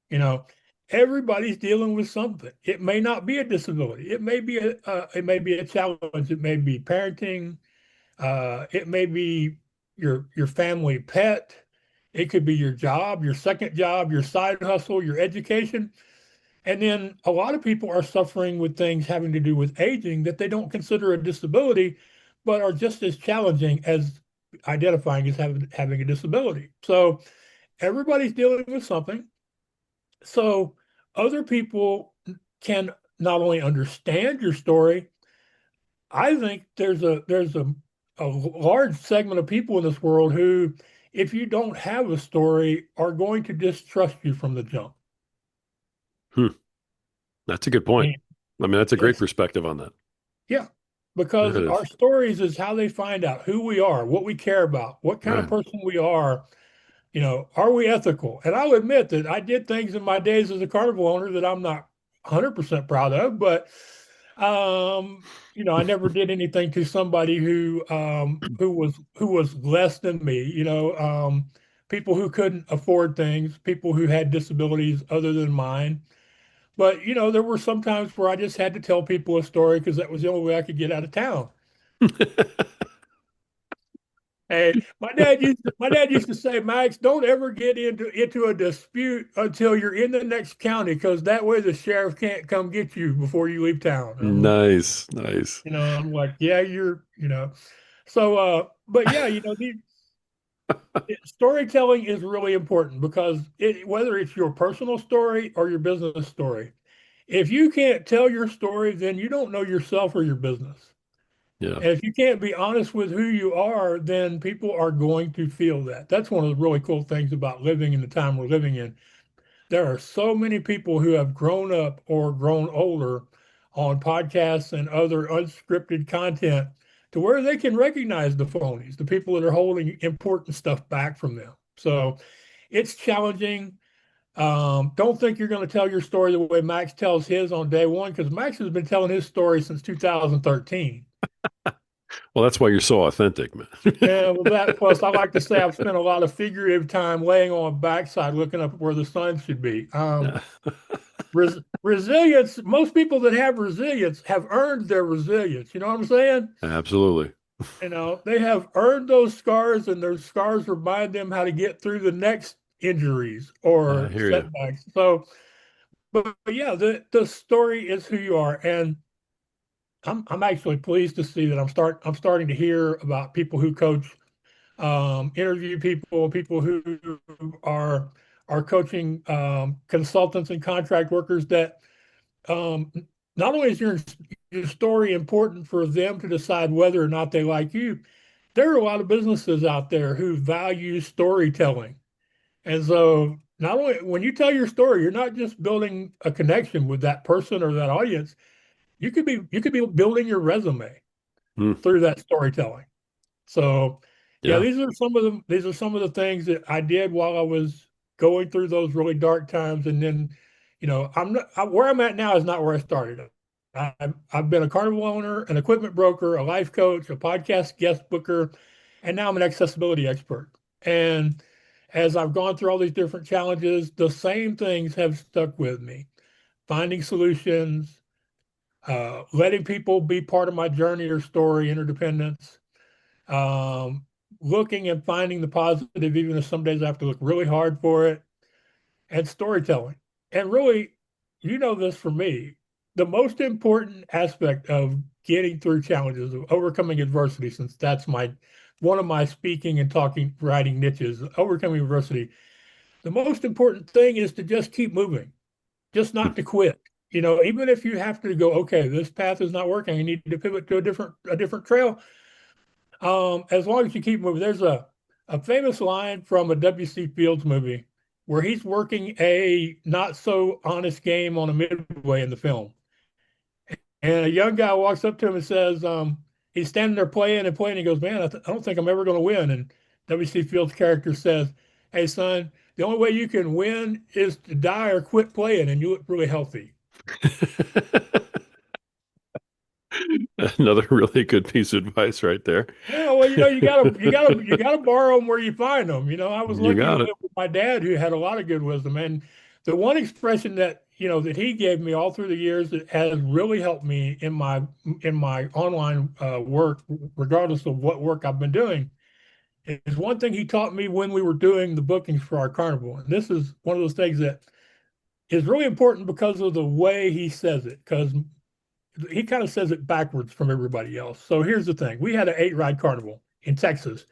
You know, everybody's dealing with something. It may not be a disability. It may be a challenge. It may be parenting. It may be your family pet. It could be your job, your second job, your side hustle, your education. And then a lot of people are suffering with things having to do with aging that they don't consider a disability, but are just as challenging as identifying as having a disability. So everybody's dealing with something. So other people can not only understand your story, I think there's a large segment of people in this world who, if you don't have a story, are going to distrust you from the jump. Hmm. That's a good point. And I mean, that's a great it's perspective on that. Yeah, It because our is. stories is how they find out who we are, what we care about, what kind of Right. person we are. Are we ethical? And I'll admit that I did things in my days as a carnival owner that I'm not 100% proud of, but I never did anything to somebody who was less than me. People who couldn't afford things, people who had disabilities other than mine. But there were some times where I just had to tell people a story because that was the only way I could get out of town. Hey, my dad used to say, Max, don't ever get into a dispute until you're in the next county, because that way the sheriff can't come get you before you leave town. Nice. Nice. I'm like, yeah, so but yeah, storytelling is really important because whether it's your personal story or your business story, if you can't tell your story, then you don't know yourself or your business. Yeah. And if you can't be honest with who you are, then people are going to feel that. That's one of the really cool things about living in the time we're living in. There are so many people who have grown up or grown older on podcasts and other unscripted content to where they can recognize the phonies, the people that are holding important stuff back from them. So it's challenging. Don't think you're going to tell your story the way Max tells his on day one, because Max has been telling his story since 2013. Well, that's why you're so authentic, man. And with that, plus, I like to say I've spent a lot of figurative time laying on my backside looking up where the sun should be. Yeah, Resilience, most people that have resilience have earned their resilience. You know what I'm saying? absolutely. They have earned those scars, and those scars remind them how to get through the next injuries I or hear you. setbacks. So, but yeah, the story is who you are. And I'm actually pleased to see that I'm starting to hear about people who coach, interview people who are are coaching consultants and contract workers that um, not only is your story important for them to decide whether or not they like you, there are a lot of businesses out there who value storytelling. And so not only when you tell your story, you're not just building a connection with that person or that audience, you could be building your resume Hmm. through that storytelling. So yeah, Yeah. these are some of the things that I did while I was going through those really dark times. And then, where I'm at now is not where I started. I've been a carnival owner, an equipment broker, a life coach, a podcast guest booker, and now I'm an accessibility expert. And as I've gone through all these different challenges, the same things have stuck with me. Finding solutions, letting people be part of my journey or story, interdependence, um, looking and finding the positive, even if some days I have to look really hard for it, and storytelling. And really, this for me, the most important aspect of getting through challenges, of overcoming adversity, since that's my one of my speaking and talking writing niches, overcoming adversity. The most important thing is to just keep moving, just not to quit. Even if you have to go, okay, this path is not working, you need to pivot to a different trail. As long as you keep moving, there's a famous line from a W.C. Fields movie where he's working a not so honest game on a midway in the film. And a young guy walks up to him and says, he's standing there playing and playing. He goes, man, I don't think I'm ever going to win. And W.C. Fields' character says, hey, son, the only way you can win is to die or quit playing, and you look really healthy. Another really good piece of advice right there. Yeah, well, you gotta borrow them where you find them. I was You lucky to got it. live with my dad, who had a lot of good wisdom, and the one expression that he gave me all through the years that has really helped me in my online work, regardless of what work I've been doing, is one thing he taught me when we were doing the bookings for our carnival. And this is one of those things that is really important because of the way he says it, because he kind of says it backwards from everybody else. So here's the thing: we had an 8 ride carnival in Texas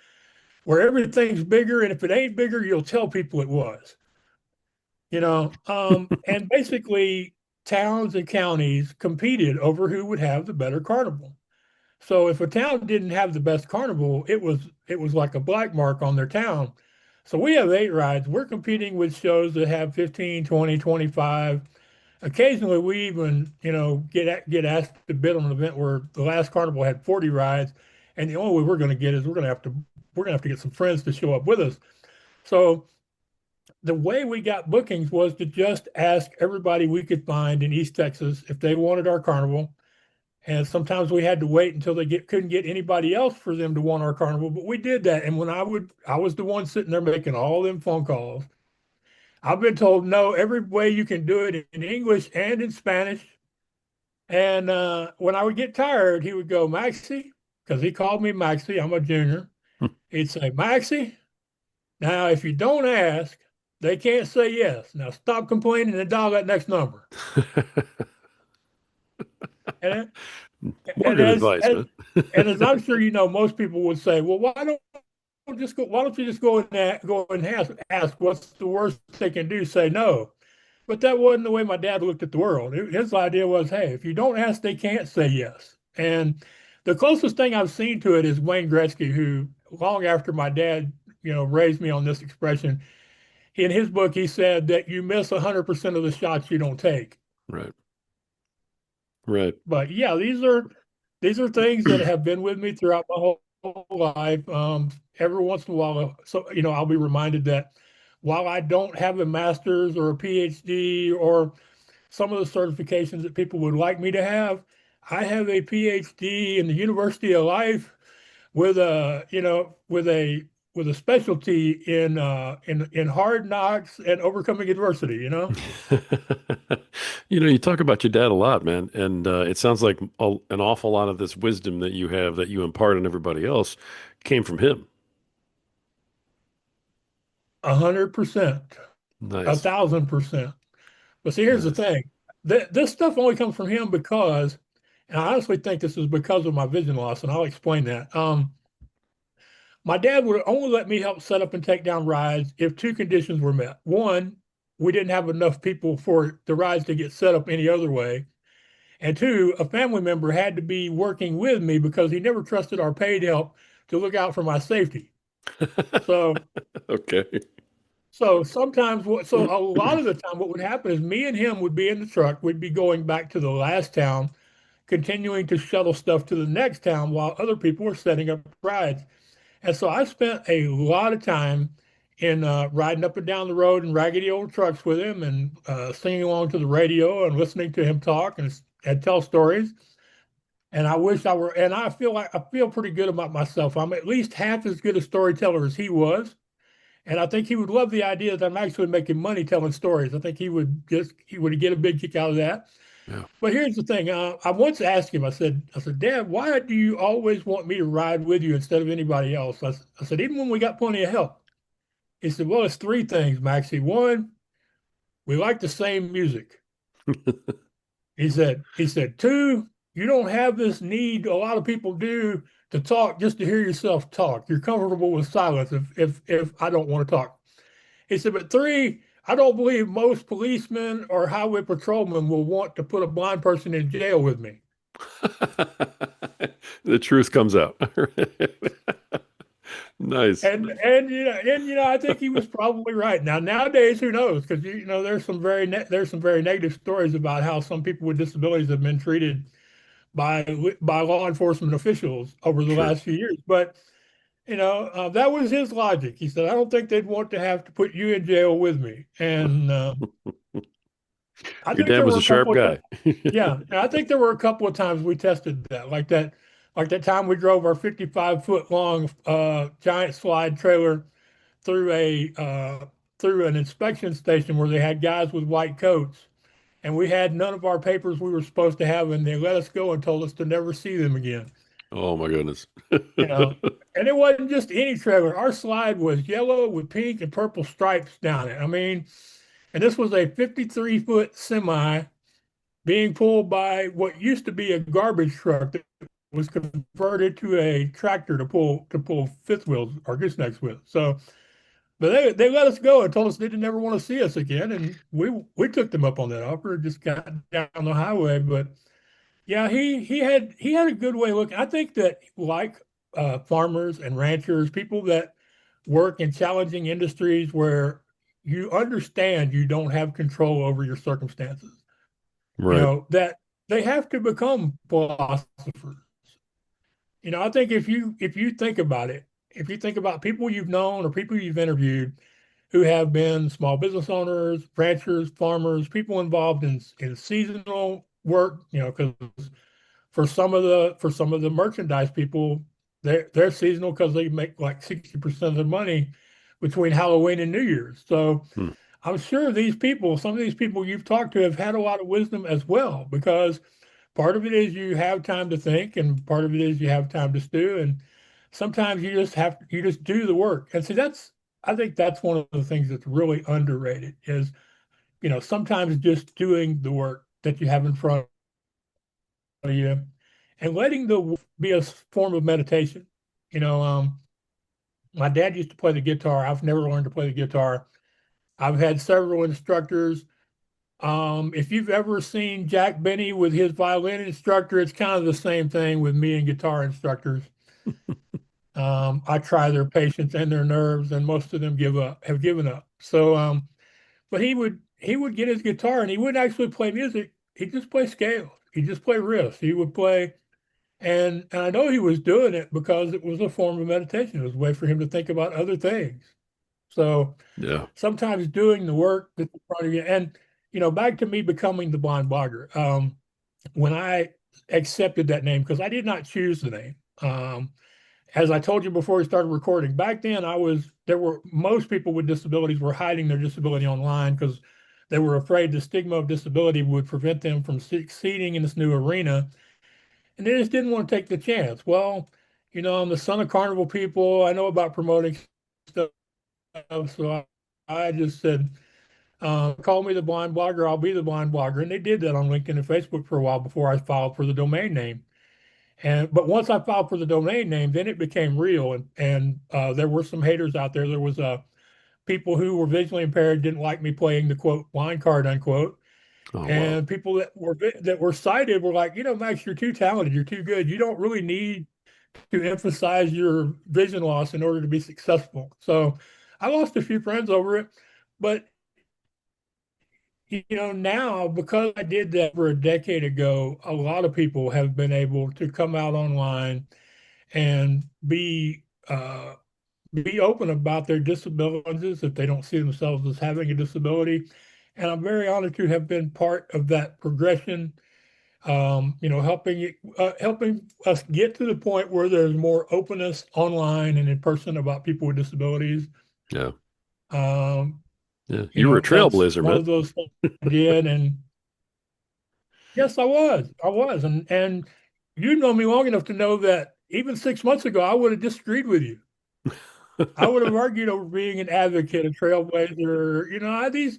where everything's bigger, and if it ain't bigger, you'll tell people it was. And basically towns and counties competed over who would have the better carnival. So if a town didn't have the best carnival, it was like a black mark on their town. So we have 8 rides. We're competing with shows that have 15, 20, 25. Occasionally, we even, get asked to bid on an event where the last carnival had 40 rides, and the only way we're going to get is we're going to have to get some friends to show up with us. So the way we got bookings was to just ask everybody we could find in East Texas if they wanted our carnival. And sometimes we had to wait until couldn't get anybody else for them to want our carnival, but we did that. And when I was the one sitting there making all them phone calls. I've been told no every way you can do it in English and in Spanish. And when I would get tired, he would go, Maxie, because he called me Maxie. I'm a junior. He'd say, Maxie, now if you don't ask, they can't say yes. Now stop complaining and dial that next number. And More and good as advice, as man. and as I'm sure most people would say, well, why don't you just go and ask what's the worst they can do? Say no. But that wasn't the way my dad looked at the world. His idea was, hey, if you don't ask, they can't say yes. And the closest thing I've seen to it is Wayne Gretzky, who long after my dad, raised me on this expression. In his book, he said that you miss 100% of the shots you don't take. Right. Right. But yeah, these are things that have been with me throughout my whole life. Every once in a while, so I'll be reminded that while I don't have a master's or a PhD or some of the certifications that people would like me to have, I have a PhD in the University of Life with a specialty in hard knocks and overcoming adversity. You talk about your dad a lot, man, and it sounds like an awful lot of this wisdom that you have that you impart on everybody else came from him. 100%, a Nice. 1,000%. But see, here's the Nice. thing. This stuff only comes from him because, and I honestly think this is because of my vision loss, and I'll explain that. My dad would only let me help set up and take down rides if two conditions were met. One, we didn't have enough people for the rides to get set up any other way. And two, a family member had to be working with me because he never trusted our paid help to look out for my safety. So, Okay. so sometimes, so a lot of the time, what would happen is me and him would be in the truck. We'd be going back to the last town, continuing to shuttle stuff to the next town while other people were setting up rides. And so I spent a lot of time in riding up and down the road in raggedy old trucks with him and singing along to the radio and listening to him talk and tell stories. And I wish I were, and I feel pretty good about myself. I'm at least half as good a storyteller as he was. And I think he would love the idea that I'm actually making money telling stories. I think he would get a big kick out of that. Yeah. But here's the thing. I once asked him, I said, Dad, why do you always want me to ride with you instead of anybody else? I said, even when we got plenty of help. He said, well, it's three things, Maxie. One, we like the same music. He said, two, you don't have this need a lot of people do to talk just to hear yourself talk. You're comfortable with silence if I don't want to talk. He said, but three, I don't believe most policemen or highway patrolmen will want to put a blind person in jail with me. The truth comes out. Nice. I think he was probably right. Now nowadays, who knows? Because there's some very negative stories about how some people with disabilities have been treated by law enforcement officials over the Sure. last few years. But that was his logic. He said, I don't think they'd want to have to put you in jail with me. And I Your think dad there was were a a sharp couple of guy. yeah, and I think there were a couple of times we tested that, like that time we drove our 55-foot long giant slide trailer through a through an inspection station where they had guys with white coats, and we had none of our papers we were supposed to have, and they let us go and told us to never see them again. Oh my goodness. You know, and it wasn't just any trailer. Our slide was yellow with pink and purple stripes down it. I mean, and this was a 53-foot semi being pulled by what used to be a garbage truck that was converted to a tractor to pull fifth wheels or goosenecks with. So, but they let us go and told us they didn't ever want to see us again, and we took them up on that offer and just got down the highway. But yeah, he had a good way of looking. I think that like farmers and ranchers, people that work in challenging industries where you understand you don't have control over your circumstances, Right. that they have to become philosophers. I think if you think about it, if you think about people you've known or people you've interviewed who have been small business owners, ranchers, farmers, people involved in seasonal work, because for some of the merchandise people, they're seasonal because they make like 60% of the money between Halloween and New Year's. So Hmm. I'm sure some of these people you've talked to have had a lot of wisdom as well, because part of it is you have time to think, and part of it is you have time to stew, and sometimes you just do the work. And see, I think that's one of the things that's really underrated is, sometimes just doing the work that you have in front of you and letting the work be a form of meditation. You know, um, my dad used to play the guitar. I've never learned to play the guitar. I've had several instructors. If you've ever seen Jack Benny with his violin instructor, it's kind of the same thing with me and guitar instructors. I try their patience and their nerves, and most of them have given up. So, but he would get his guitar and he wouldn't actually play music. He'd just play scales. He'd just play riffs. He would play, and I know he was doing it because it was a form of meditation. It was a way for him to think about other things. So Yeah. sometimes doing the work that's in front of you, and back to me becoming the blind blogger. When I accepted that name, because I did not choose the name. As I told you before we started recording, back then there were most people with disabilities were hiding their disability online because they were afraid the stigma of disability would prevent them from succeeding in this new arena, and they just didn't want to take the chance. Well, I'm the son of carnival people. I know about promoting stuff, so I just said, call me the blind blogger. I'll be the blind blogger, and they did that on LinkedIn and Facebook for a while before I filed for the domain name. But once I filed for the domain name, then it became real, and there were some haters out there. There was people who were visually impaired didn't like me playing the quote blind card unquote, Oh, wow. and people that were sighted were like, Max, you're too talented, you're too good, you don't really need to emphasize your vision loss in order to be successful. So I lost a few friends over it, but now because I did that over a decade ago, a lot of people have been able to come out online and be open about their disabilities if they don't see themselves as having a disability. And I'm very honored to have been part of that progression. Helping us get to the point where there's more openness online and in person about people with disabilities. Yeah. Yeah. You were a That's trailblazer, one man. of those things I did, and yes, I was, and you know me long enough to know that even 6 months ago, I would have disagreed with you. I would have argued over being an advocate, a trailblazer.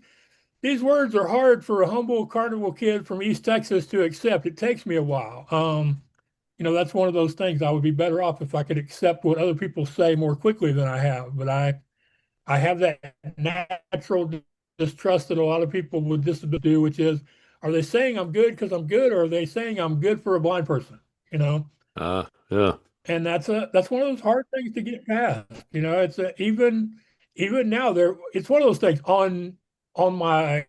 These words are hard for a humble carnival kid from East Texas to accept. It takes me a while. That's one of those things. I would be better off if I could accept what other people say more quickly than I have. But I have that natural distrust that a lot of people with disability do, which is, are they saying I'm good because I'm good, or are they saying I'm good for a blind person? You know, Yeah. and that's one of those hard things to get past. It's even now there. It's one of those things on my.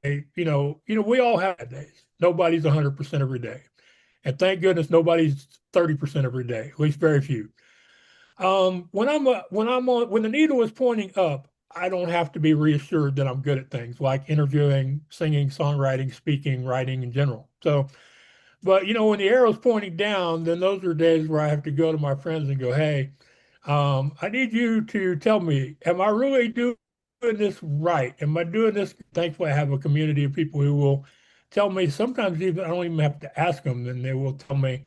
We all have days. Nobody's 100% every day, and thank goodness nobody's 30% every day. At least very few. When the needle is pointing up, I don't have to be reassured that I'm good at things like interviewing, singing, songwriting, speaking, writing in general. So, but when the arrow's pointing down, then those are days where I have to go to my friends and go, "Hey, I need you to tell me, am I really doing this right? Am I doing this?" Thankfully, I have a community of people who will tell me. Sometimes even I don't even have to ask them, then they will tell me.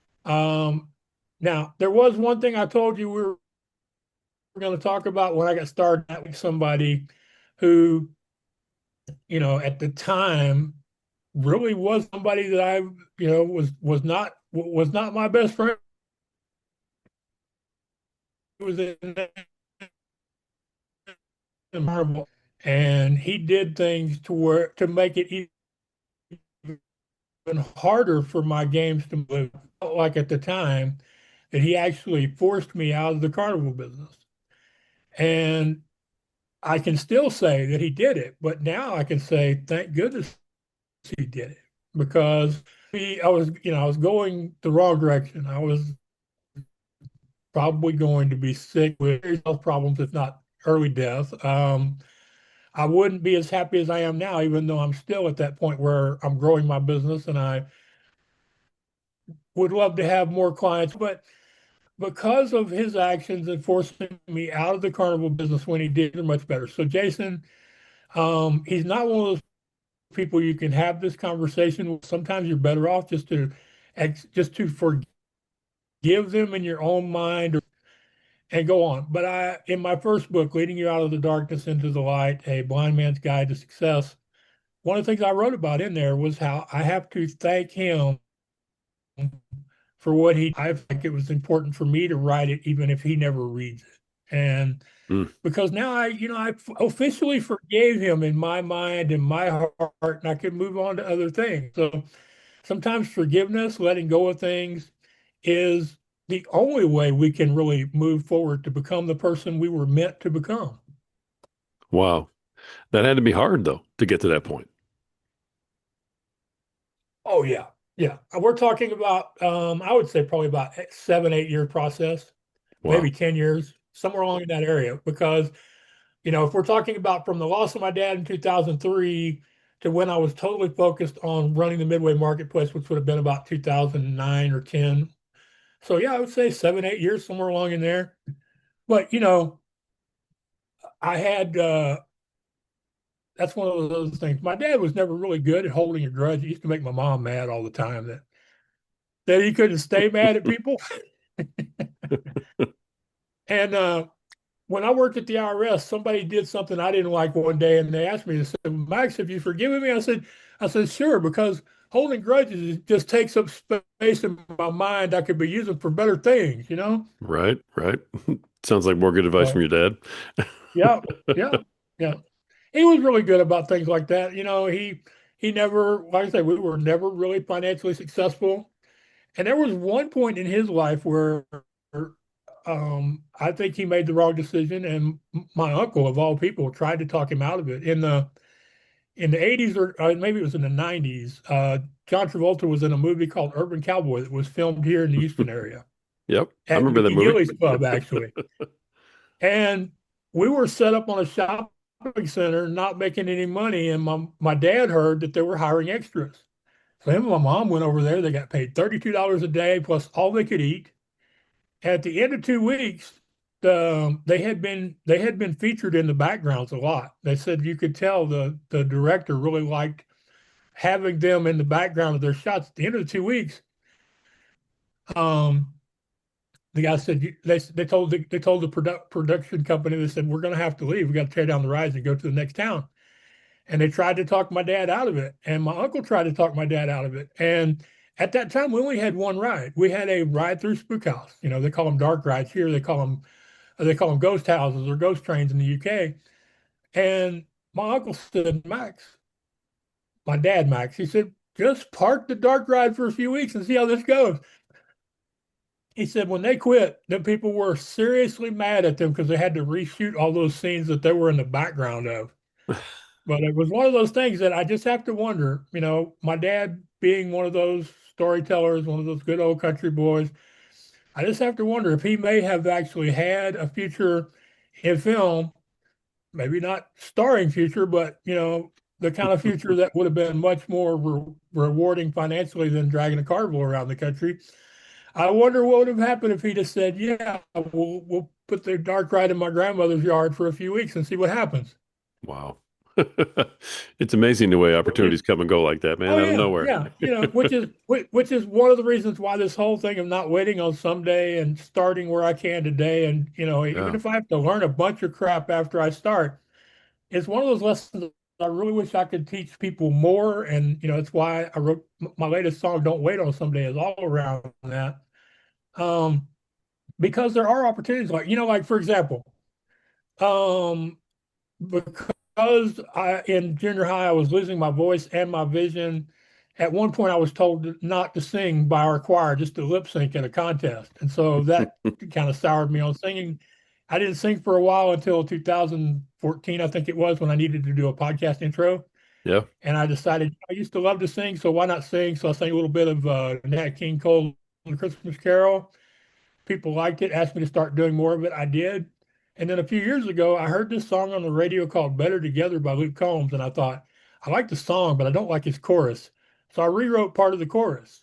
Now, there was one thing I told you we were going to talk about when I got started with somebody who, at the time really was somebody that I, was not my best friend. He was in horrible, and he did things to make it even harder for my games to move. Like at the time that he actually forced me out of the carnival business, and I can still say that he did it, but now I can say thank goodness he did it because I was going the wrong direction. I was probably going to be sick with health problems, if not early death. I wouldn't be as happy as I am now, even though I'm still at that point where I'm growing my business and I would love to have more clients. But because of his actions and forcing me out of the carnival business when he did, they're much better. So Jason, he's not one of those people you can have this conversation with. Sometimes you're better off just to forgive them in your own mind and go on. But in my first book, Leading You Out of the Darkness into the Light, A Blind Man's Guide to Success, one of the things I wrote about in there was how I have to thank him for what he. I think it was important for me to write it, even if he never reads it. And Mm. because now I officially forgave him in my mind and my heart, and I can move on to other things. So sometimes forgiveness, letting go of things, is the only way we can really move forward to become the person we were meant to become. Wow. That had to be hard though to get to that point. Oh yeah, yeah. We're talking about I would say probably about 7, 8 year process, maybe Wow. 10 years, somewhere along in that area. Because if we're talking about from the loss of my dad in 2003 to when I was totally focused on running the Midway marketplace, which would have been about 2009 or 10. So yeah, I would say 7, 8 years, somewhere along in there. But I had that's one of those things. My dad was never really good at holding a grudge. He used to make my mom mad all the time that he couldn't stay mad at people. And when I worked at the IRS, somebody did something I didn't like one day, and they asked me, they said, "Max, have you forgiven me?" I said, sure, because holding grudges just takes up space in my mind I could be using for better things, you know? Right, right. Sounds like more good advice So from your dad. yeah, yeah, yeah. He was really good about things like that. He never, like I say, we were never really financially successful. And there was one point in his life where I think he made the wrong decision, and my uncle, of all people, tried to talk him out of it. In the 80s, or maybe it was in the 90s, John Travolta was in a movie called Urban Cowboy that was filmed here in the Houston area Yep. I at remember that Mickey movie. Gilley's Club, actually. And we were set up on a shopping center, not making any money, and my dad heard that they were hiring extras. So him and my mom went over there. They got paid $32 a day plus all they could eat. At the end of 2 weeks, they had been featured in the backgrounds a lot. They said you could tell the director really liked having them in the background of their shots. At the end of the 2 weeks, um, the guy said they told the production company, they said, we're going to have to leave. We got to tear down the rides and go to the next town. And they tried to talk my dad out of it, and my uncle tried to talk my dad out of it. And at that time, we only had one ride. We had a ride through Spook House. They call them dark rides here. They call them ghost houses or ghost trains in the UK. And my uncle said, Max, my dad, Max, he said, just park the dark ride for a few weeks and see how this goes. He said when they quit, the people were seriously mad at them because they had to reshoot all those scenes that they were in the background of. But it was one of those things that I just have to wonder, my dad being one of those storytellers, one of those good old country boys, I just have to wonder if he may have actually had a future in film, maybe not starring future, but the kind of future that would have been much more rewarding financially than dragging a carnival around the country. I wonder what would have happened if he just said, "Yeah, we'll put the dark ride in my grandmother's yard for a few weeks and see what happens." Wow. It's amazing the way Which is, opportunities come and go like that, man, oh out of yeah, nowhere. yeah, which is one of the reasons why this whole thing of not waiting on someday and starting where I can today, and even Yeah. if I have to learn a bunch of crap after I start, it's one of those lessons I really wish I could teach people more. And it's why I wrote my latest song, "Don't Wait on Someday," is all around that. Um, because there are opportunities, like for example, um, because in junior high I was losing my voice and my vision. At one point, I was told not to sing by our choir, just to lip sync in a contest, and so that kind of soured me on singing. I didn't sing for a while until 2014, I think it was, when I needed to do a podcast intro, Yeah. and I decided I used to love to sing, so why not sing? So I sang a little bit of Nat King Cole's Christmas Carol. People liked it, asked me to start doing more of it. I did. And then a few years ago, I heard this song on the radio called "Better Together" by Luke Combs. And I thought, I like the song, but I don't like his chorus. So I rewrote part of the chorus.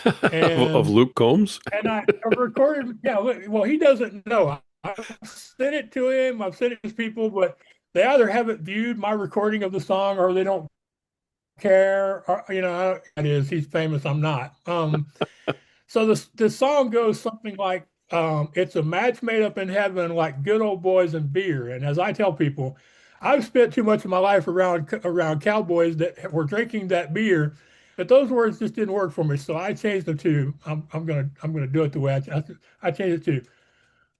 Of And Luke Combs? and I recorded, yeah, well, he doesn't know. I've sent it to him, I've sent it to people, but they either haven't viewed my recording of the song or they don't care. Or, it is, he's famous, I'm not. So the song goes something like, "It's a match made up in heaven, like good old boys and beer." And as I tell people, I've spent too much of my life around cowboys that were drinking that beer, that those words just didn't work for me. So I changed them to, I'm gonna do it the way I changed it to,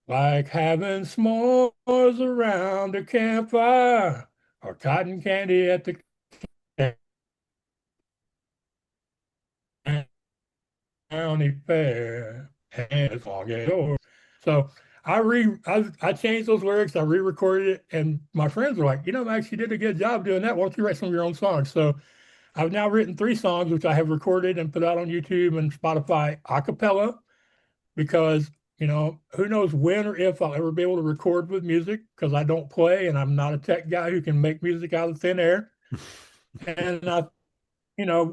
like having s'mores around a campfire or cotton candy at the county fair. And it's all get over. So I changed those lyrics, I re-recorded it, and my friends were like, Max, you did a good job doing that. Why don't you write some of your own songs? So I've now written 3 songs, which I have recorded and put out on YouTube and Spotify a cappella, because, who knows when or if I'll ever be able to record with music, because I don't play and I'm not a tech guy who can make music out of thin air. And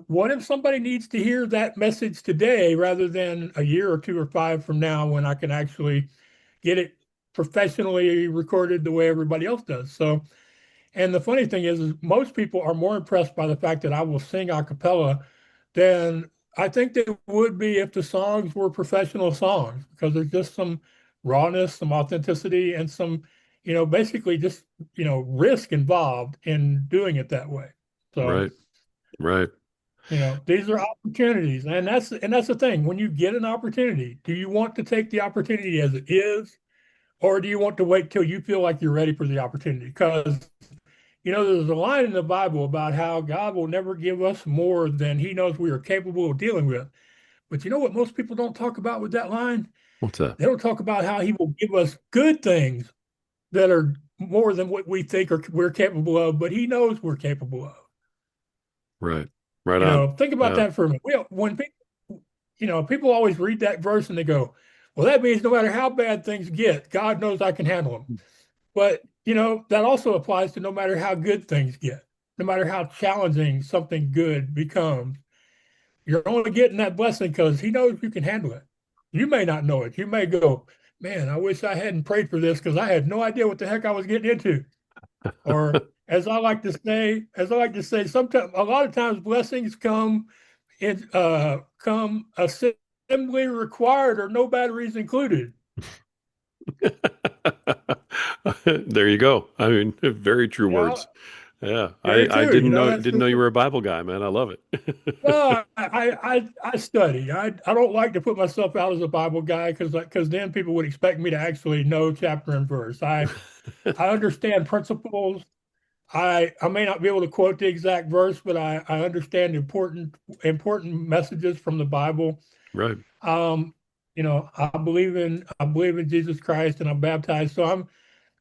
what if somebody needs to hear that message today rather than a year or 2 or 5 from now, when I can actually get it professionally recorded the way everybody else does? So, and the funny thing is most people are more impressed by the fact that I will sing a cappella than I think they would be if the songs were professional songs, because there's just some rawness, some authenticity, and some, basically just, risk involved in doing it that way. So, Right. Right. these are opportunities, and that's the thing. When you get an opportunity, do you want to take the opportunity as it is, or do you want to wait till you feel like you're ready for the opportunity? Because there's a line in the Bible about how God will never give us more than He knows we are capable of dealing with. But you know what most people don't talk about with that line? What's that? They don't talk about how He will give us good things that are more than what we think we're capable of, but He knows we're capable of. Right. Right on. Think about Yeah. that for a minute. When people, people always read that verse and they go, well, that means no matter how bad things get, God knows I can handle them. But, that also applies to no matter how good things get, no matter how challenging something good becomes. You're only getting that blessing because He knows you can handle it. You may not know it. You may go, man, I wish I hadn't prayed for this because I had no idea what the heck I was getting into. Or as I like to say, sometimes a lot of times blessings come assembly required or no batteries included. There you go. I mean, very true You know, words. Yeah. very I true. That's didn't know just you were a Bible guy, man. I love it. well, I study. I don't like to put myself out as a Bible guy because then people would expect me to actually know chapter and verse. I understand principles. I may not be able to quote the exact verse, but I understand important messages from the Bible. Right. Um, I believe in Jesus Christ, and I'm baptized. So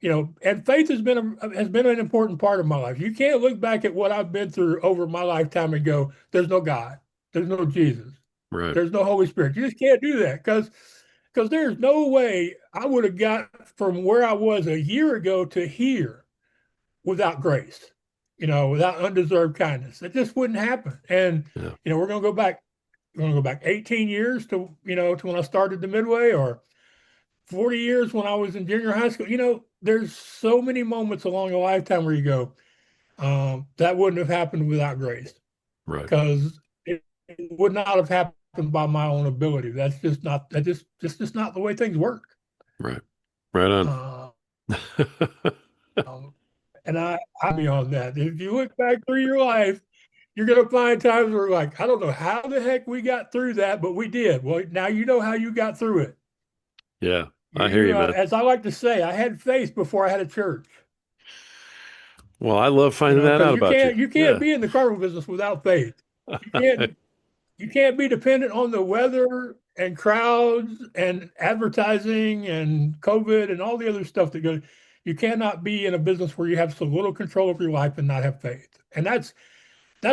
and faith has been an important part of my life. You can't look back at what I've been through over my lifetime and go, "There's no God, there's no Jesus, Right. there's no Holy Spirit." You just can't do that, because there's no way I would have got from where I was a year ago to here without grace, without undeserved kindness. It just wouldn't happen. And Yeah. we're going to go back. We're going to go back 18 years to when I started the Midway, or 40 years when I was in junior high school. There's so many moments along a lifetime where you go, that wouldn't have happened without grace, Right. because it would not have happened by my own ability. That's just not the way things work. Right. Right on. Uh, um, and I be on that. If you look back through your life, you're going to find times where, like, I don't know how the heck we got through that, but we did. Well, now you know how you got through it. Yeah. I hear you, man. As I like to say, I had faith before I had a church. Well, I love finding that Because out you about you. can't you can't Yeah. be in the carnival business without faith. You can't you can't be dependent on the weather and crowds and advertising and COVID and all the other stuff that goes. You cannot be in a business where you have so little control of your life and not have faith. And that's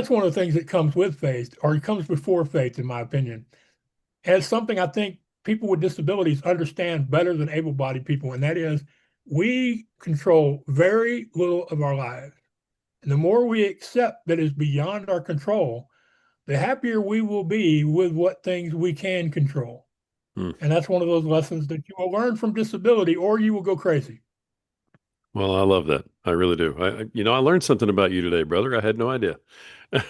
one of the things that comes with faith, or it comes before faith, in my opinion. And it's something I think people with disabilities understand better than able-bodied people, and that is we control very little of our lives. And the more we accept that is beyond our control, the happier we will be with what things we can control. Hmm. And that's one of those lessons that you will learn from disability, or you will go crazy. Well, I love that. I really do. I learned something about you today, brother. I had no idea. I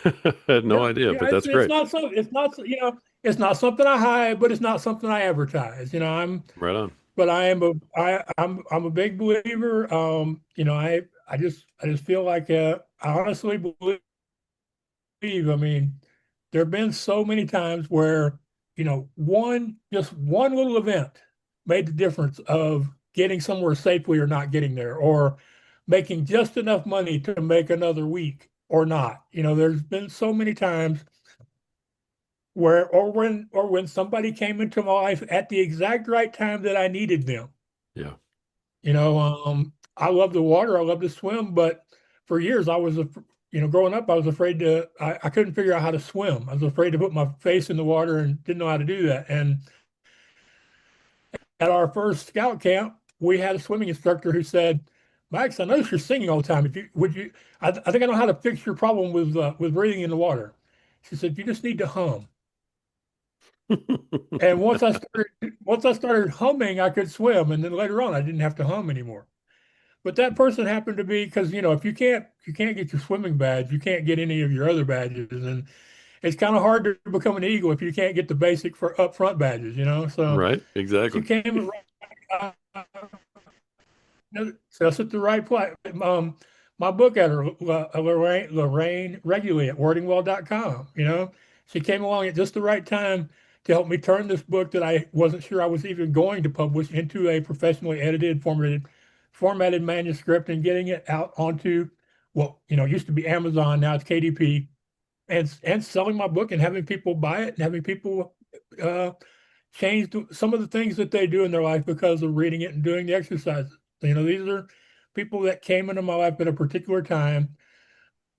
had no Yeah, idea, yeah. but It's that's it's great. not so it's not something I hide, but it's not something I advertise. Right on. But I'm a big believer. I just feel like I honestly believe. I mean, there have been so many times where, one little event made the difference of getting somewhere safely or not getting there, or making just enough money to make another week or not. There's been so many times where, or when somebody came into my life at the exact right time that I needed them. Yeah. I love the water. I love to swim, but for years growing up, I was afraid I couldn't figure out how to swim. I was afraid to put my face in the water and didn't know how to do that. And at our first scout camp, we had a swimming instructor who said, Max, I notice you're singing all the time. If you would you, I think I know how to fix your problem with breathing in the water. She said, you just need to hum. And once I started humming, I could swim. And then later on, I didn't have to hum anymore. But that person happened to be, because if you can't get your swimming badge, you can't get any of your other badges, and it's kind of hard to become an Eagle if you can't get the basic for upfront badges. So Right. she Exactly. came uh, just at the right place. My book editor, Lorraine Regularly at wordingwell.com, she came along at just the right time to help me turn this book that I wasn't sure I was even going to publish into a professionally edited, formatted manuscript, and getting it out onto what, used to be Amazon, now it's KDP, and selling my book and having people buy it and having people uh, change some of the things that they do in their life because of reading it and doing the exercises. These are people that came into my life at a particular time.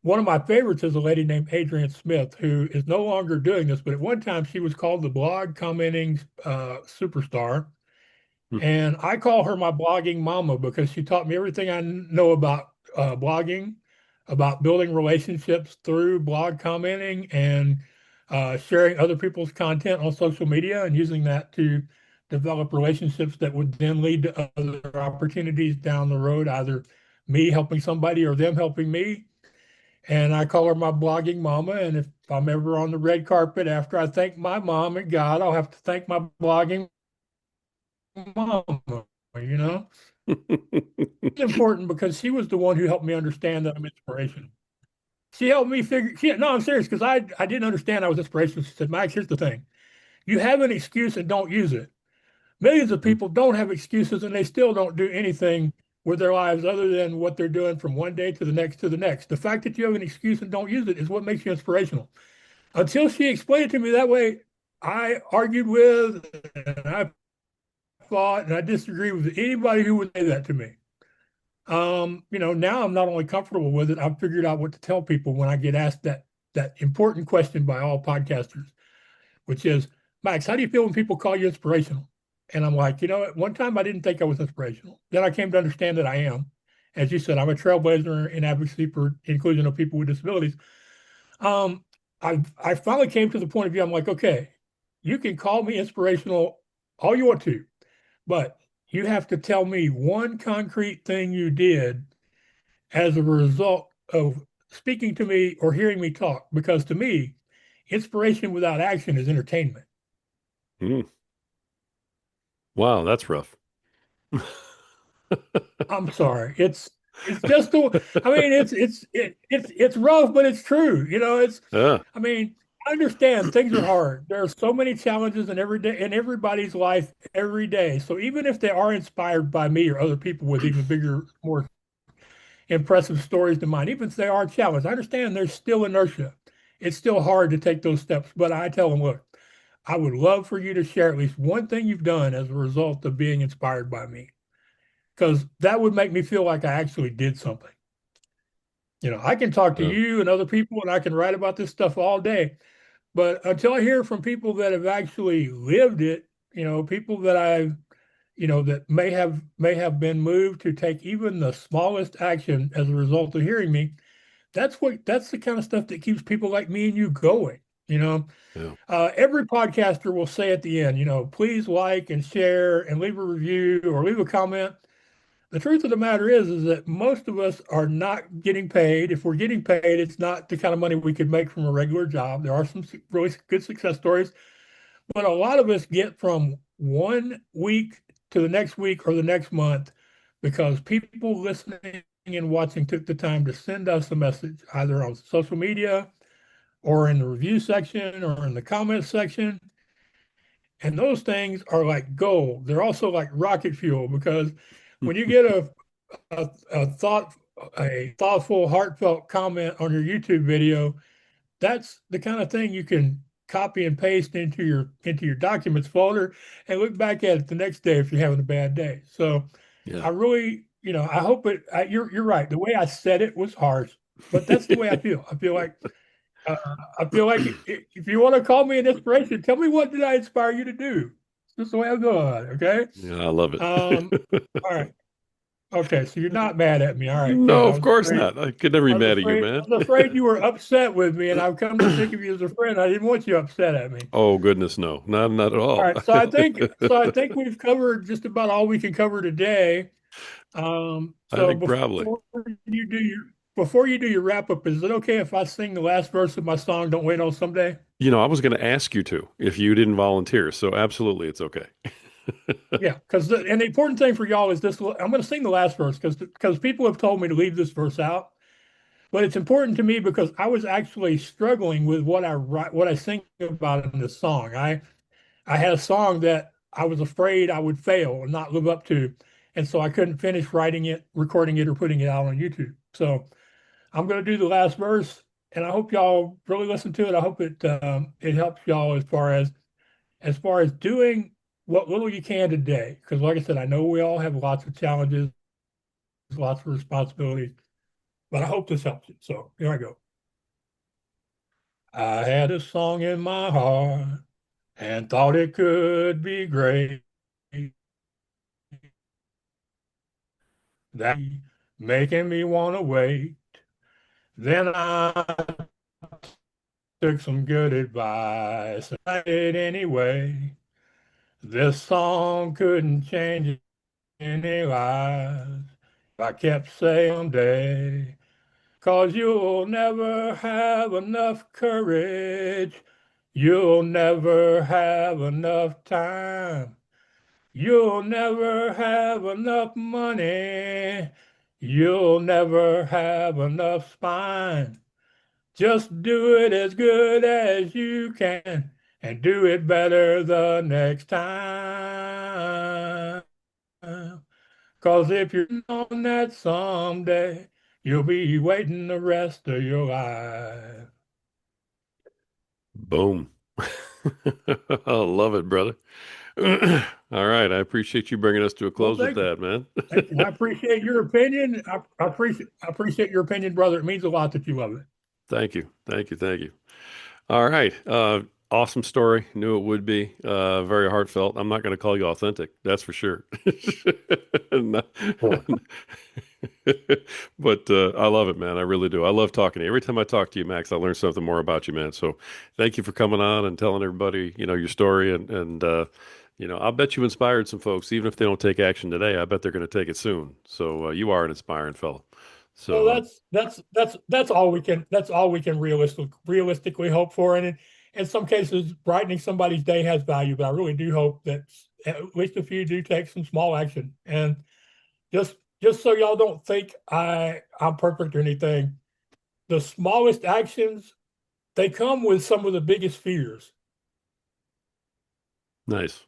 One of my favorites is a lady named Adrienne Smith, who is no longer doing this, but at one time she was called the blog commenting superstar. Hmm. And I call her my blogging mama because she taught me everything I know about blogging, about building relationships through blog commenting and sharing other people's content on social media and using that to develop relationships that would then lead to other opportunities down the road, either me helping somebody or them helping me. And I call her my blogging mama. And if I'm ever on the red carpet after I thank my mom and God, I'll have to thank my blogging mama, you know? It's important because she was the one who helped me understand that I'm inspirational. She helped me no, I'm serious, because I didn't understand I was inspirational. She said, Max, here's the thing. You have an excuse and don't use it. Millions of people don't have excuses and they still don't do anything with their lives other than what they're doing from one day to the next to the next. The fact that you have an excuse and don't use it is what makes you inspirational. Until she explained it to me that way, I argued with and I fought and I disagreed with anybody who would say that to me. Now I'm not only comfortable with it, I've figured out what to tell people when I get asked that important question by all podcasters, which is, Max, how do you feel when people call you inspirational? And I'm like, at one time I didn't think I was inspirational. Then I came to understand that I am. As you said, I'm a trailblazer in advocacy for inclusion of people with disabilities. Um, I finally came to the point of view. I'm like, okay, you can call me inspirational all you want to, but you have to tell me one concrete thing you did as a result of speaking to me or hearing me talk. Because to me, inspiration without action is entertainment. Mm. Wow, that's rough. I'm sorry. It's just the. I mean, it's rough, but it's true. Yeah. I mean, I understand things are hard. There are so many challenges in every day in everybody's life every day. So even if they are inspired by me or other people with even bigger, more impressive stories than mine, even if they are challenged, I understand there's still inertia. It's still hard to take those steps. But I tell them, look, I would love for you to share at least one thing you've done as a result of being inspired by me, because that would make me feel like I actually did something. I can talk to Yeah. you and other people and I can write about this stuff all day, but until I hear from people that have actually lived it, people that that may have been moved to take even the smallest action as a result of hearing me, that's the kind of stuff that keeps people like me and you going. Yeah. Every podcaster will say at the end, please like and share and leave a review or leave a comment. The truth of the matter is that most of us are not getting paid. If we're getting paid, it's not the kind of money we could make from a regular job. There are some really good success stories, but a lot of us get from one week to the next week or the next month because people listening and watching took the time to send us a message either on social media or in the review section or in the comment section. And those things are like gold. They're also like rocket fuel because when you get a thought a thoughtful, heartfelt comment on your YouTube video, that's the kind of thing you can copy and paste into your documents folder and look back at it the next day if you're having a bad day. So Yeah. I really, I hope you're right. The way I said it was harsh, but that's the way I feel. Uh, I feel like if you want to call me an inspiration, tell me what did I inspire you to do. That's the way I'm going. Okay. Yeah, I love Um, it. all right. Okay. So you're not mad at me. All right. Good. No, of course not. I could never be mad at you, I man. was afraid you were upset with me, and I've come to think of you as a friend. I didn't want you upset at me. Oh, goodness, no. Not at All all. right. So I think we've covered just about all we can cover today. I So think probably. you do your before you do your wrap up, is it okay if I sing the last verse of my song "Don't Wait on Someday"? I was going to ask you to if you didn't volunteer. So absolutely, it's okay. Yeah, and the important thing for y'all is this. I'm going to sing the last verse because people have told me to leave this verse out, but it's important to me because I was actually struggling with what I sing about in this song. I had a song that I was afraid I would fail and not live up to, and so I couldn't finish writing it, recording it, or putting it out on YouTube. So I'm going to do the last verse, and I hope y'all really listen to it. I hope it helps y'all as far as doing what little you can today. Because, like I said, I know we all have lots of challenges, lots of responsibilities, but I hope this helps you. So here I go. I had a song in my heart and thought it could be great. That making me want to wait. Then I took some good advice and I did anyway. This song couldn't change any lives if I kept saying someday. 'Cause you'll never have enough courage. You'll never have enough time. You'll never have enough money. You'll never have enough spine. Just do it as good as you can and do it better the next time. 'Cause if you're on that someday, you'll be waiting the rest of your life. Boom. I love it, brother. All right. I appreciate you bringing us to a Well, close with thank you. that, man. Thank you. I appreciate your opinion. I appreciate your opinion, brother. It means a lot that you love it. Thank you. Thank you. Thank you. All right. Awesome story. Knew it would be very heartfelt. I'm not going to call you authentic. That's for sure. No. But I love it, man. I really do. I love talking to you. Every time I talk to you, Max, I learn something more about you, man. So thank you for coming on and telling everybody, your story. And I'll bet you inspired some folks, even if they don't take action today. I bet they're going to take it soon. So you are an inspiring fellow. Well, So that's all we can realistically hope for, and in some cases, brightening somebody's day has value. But I really do hope that at least a few do take some small action. And just so y'all don't think I'm perfect or anything, the smallest actions they come with some of the biggest fears. nice.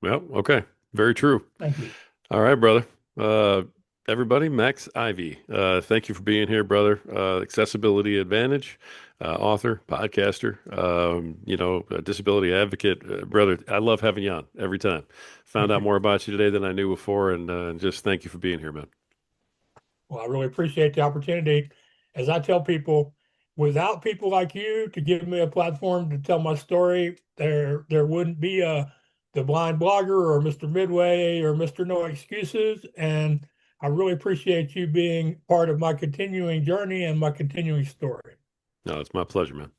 Well, okay. Very true. Thank you. All right, brother. Uh, Everybody, Max Ivey. Thank you for being here, brother. Accessibility Advantage, author, podcaster, a disability advocate. Brother, I love having you on every time. Found Thank out you. more about you today than I knew before, and just thank you for being here, man. Well, I really appreciate the opportunity. As I tell people, without people like you to give me a platform to tell my story, there wouldn't be the blind blogger or Mr. Midway or Mr. No Excuses. And I really appreciate you being part of my continuing journey and my continuing story. No, it's my pleasure, man.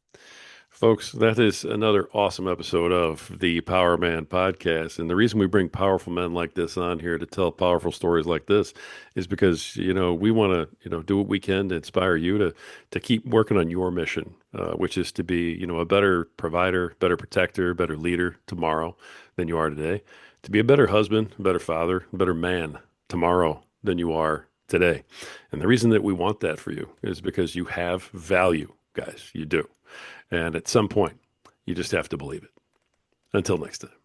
Folks, that is another awesome episode of the Power Man podcast. And the reason we bring powerful men like this on here to tell powerful stories like this is because, we want to, do what we can to inspire you to keep working on your mission, which is to be, a better provider, better protector, better leader tomorrow than you are today, to be a better husband, a better father, a better man tomorrow than you are today. And the reason that we want that for you is because you have value, guys. You do. And at some point, you just have to believe it. Until next time.